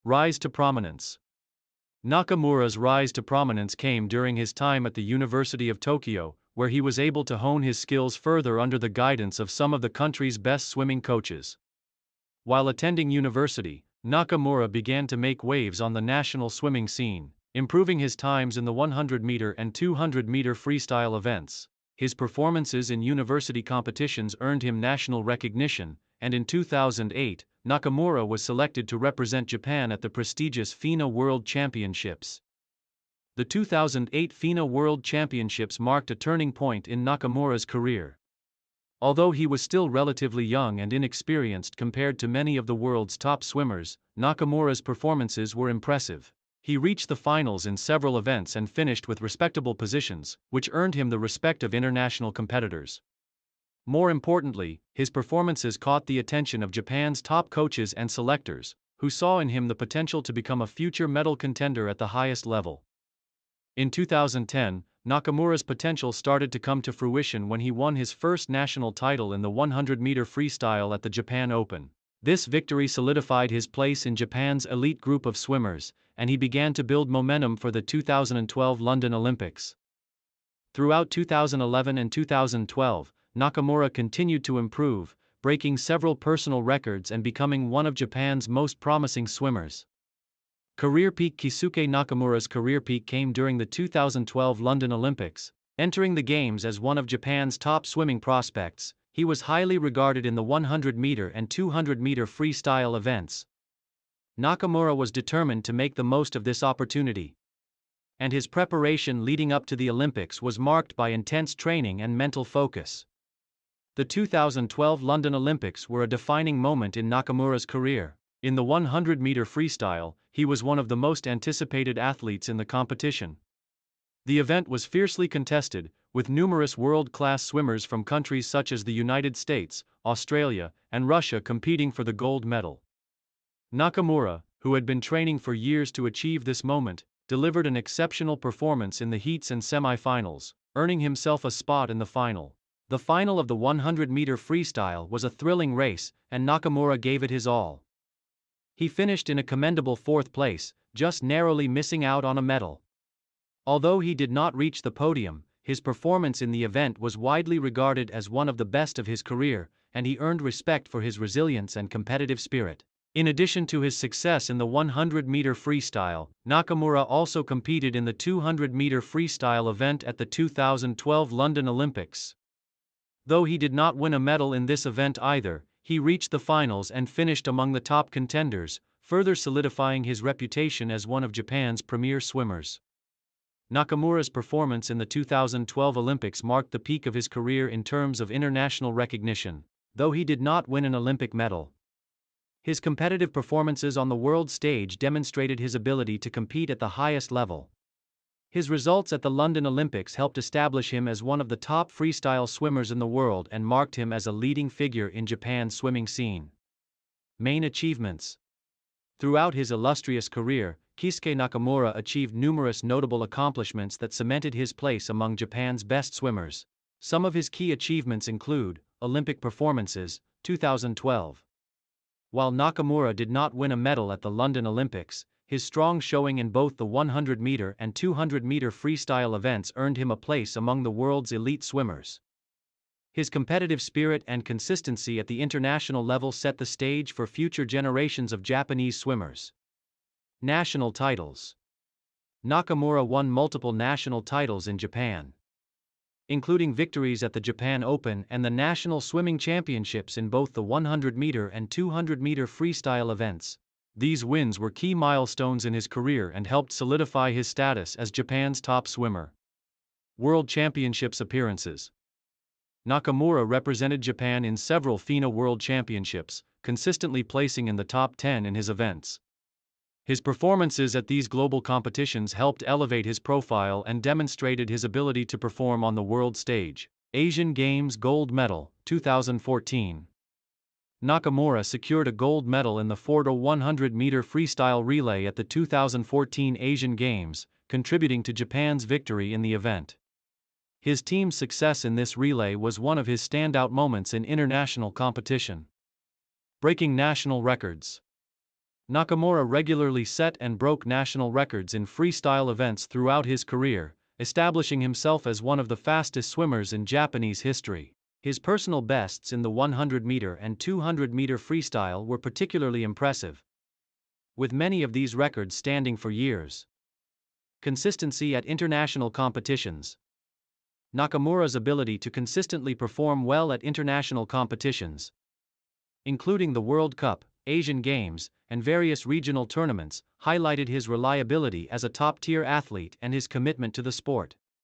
Rise to prominence. Nakamura's rise to prominence came during his time at the University of Tokyo, where he was able to hone his skills further under the guidance of some of the country's best swimming coaches. While attending university, Nakamura began to make waves on the national swimming scene, improving his times in the 100-meter and 200-meter freestyle events. His performances in university competitions earned him national recognition, and in 2008, Nakamura was selected to represent Japan at the prestigious FINA World Championships. The 2008 FINA World Championships marked a turning point in Nakamura's career. Although he was still relatively young and inexperienced compared to many of the world's top swimmers, Nakamura's performances were impressive. He reached the finals in several events and finished with respectable positions, which earned him the respect of international competitors. More importantly, his performances caught the attention of Japan's top coaches and selectors, who saw in him the potential to become a future medal contender at the highest level. In 2010, Nakamura's potential started to come to fruition when he won his first national title in the 100-meter freestyle at the Japan Open. This victory solidified his place in Japan's elite group of swimmers, and he began to build momentum for the 2012 London Olympics. Throughout 2011 and 2012, Nakamura continued to improve, breaking several personal records and becoming one of Japan's most promising swimmers. Career peak. Keisuke Nakamura's career peak came during the 2012 London Olympics. Entering the Games as one of Japan's top swimming prospects, he was highly regarded in the 100-meter and 200-meter freestyle events. Nakamura was determined to make the most of this opportunity, and his preparation leading up to the Olympics was marked by intense training and mental focus. The 2012 London Olympics were a defining moment in Nakamura's career. In the 100-meter freestyle, he was one of the most anticipated athletes in the competition. The event was fiercely contested, with numerous world-class swimmers from countries such as the United States, Australia, and Russia competing for the gold medal. Nakamura, who had been training for years to achieve this moment, delivered an exceptional performance in the heats and semi-finals, earning himself a spot in the final. The final of the 100-meter freestyle was a thrilling race, and Nakamura gave it his all. He finished in a commendable 4th place, just narrowly missing out on a medal. Although he did not reach the podium, his performance in the event was widely regarded as one of the best of his career, and he earned respect for his resilience and competitive spirit. In addition to his success in the 100-meter freestyle, Nakamura also competed in the 200-meter freestyle event at the 2012 London Olympics. Though he did not win a medal in this event either, he reached the finals and finished among the top contenders, further solidifying his reputation as one of Japan's premier swimmers. Nakamura's performance in the 2012 Olympics marked the peak of his career in terms of international recognition, though he did not win an Olympic medal. His competitive performances on the world stage demonstrated his ability to compete at the highest level. His results at the London Olympics helped establish him as one of the top freestyle swimmers in the world and marked him as a leading figure in Japan's swimming scene. Main achievements. Throughout his illustrious career, Keisuke Nakamura achieved numerous notable accomplishments that cemented his place among Japan's best swimmers. Some of his key achievements include Olympic performances, 2012. While Nakamura did not win a medal at the London Olympics, his strong showing in both the 100-meter and 200-meter freestyle events earned him a place among the world's elite swimmers. His competitive spirit and consistency at the international level set the stage for future generations of Japanese swimmers. National titles. Nakamura won multiple national titles in Japan, including victories at the Japan Open and the National Swimming Championships in both the 100-meter and 200-meter freestyle events. These wins were key milestones in his career and helped solidify his status as Japan's top swimmer. World Championships appearances. Nakamura represented Japan in several FINA World Championships, consistently placing in the top 10 in his events. His performances at these global competitions helped elevate his profile and demonstrated his ability to perform on the world stage. Asian Games Gold Medal, 2014. Nakamura secured a gold medal in the 4x100-meter freestyle relay at the 2014 Asian Games, contributing to Japan's victory in the event. His team's success in this relay was one of his standout moments in international competition. Breaking national records. Nakamura regularly set and broke national records in freestyle events throughout his career, establishing himself as one of the fastest swimmers in Japanese history. His personal bests in the 100-meter and 200-meter freestyle were particularly impressive, with many of these records standing for years. Consistency at international competitions. Nakamura's ability to consistently perform well at international competitions, including the World Cup, Asian Games, and various regional tournaments, highlighted his reliability as a top-tier athlete and his commitment to the sport.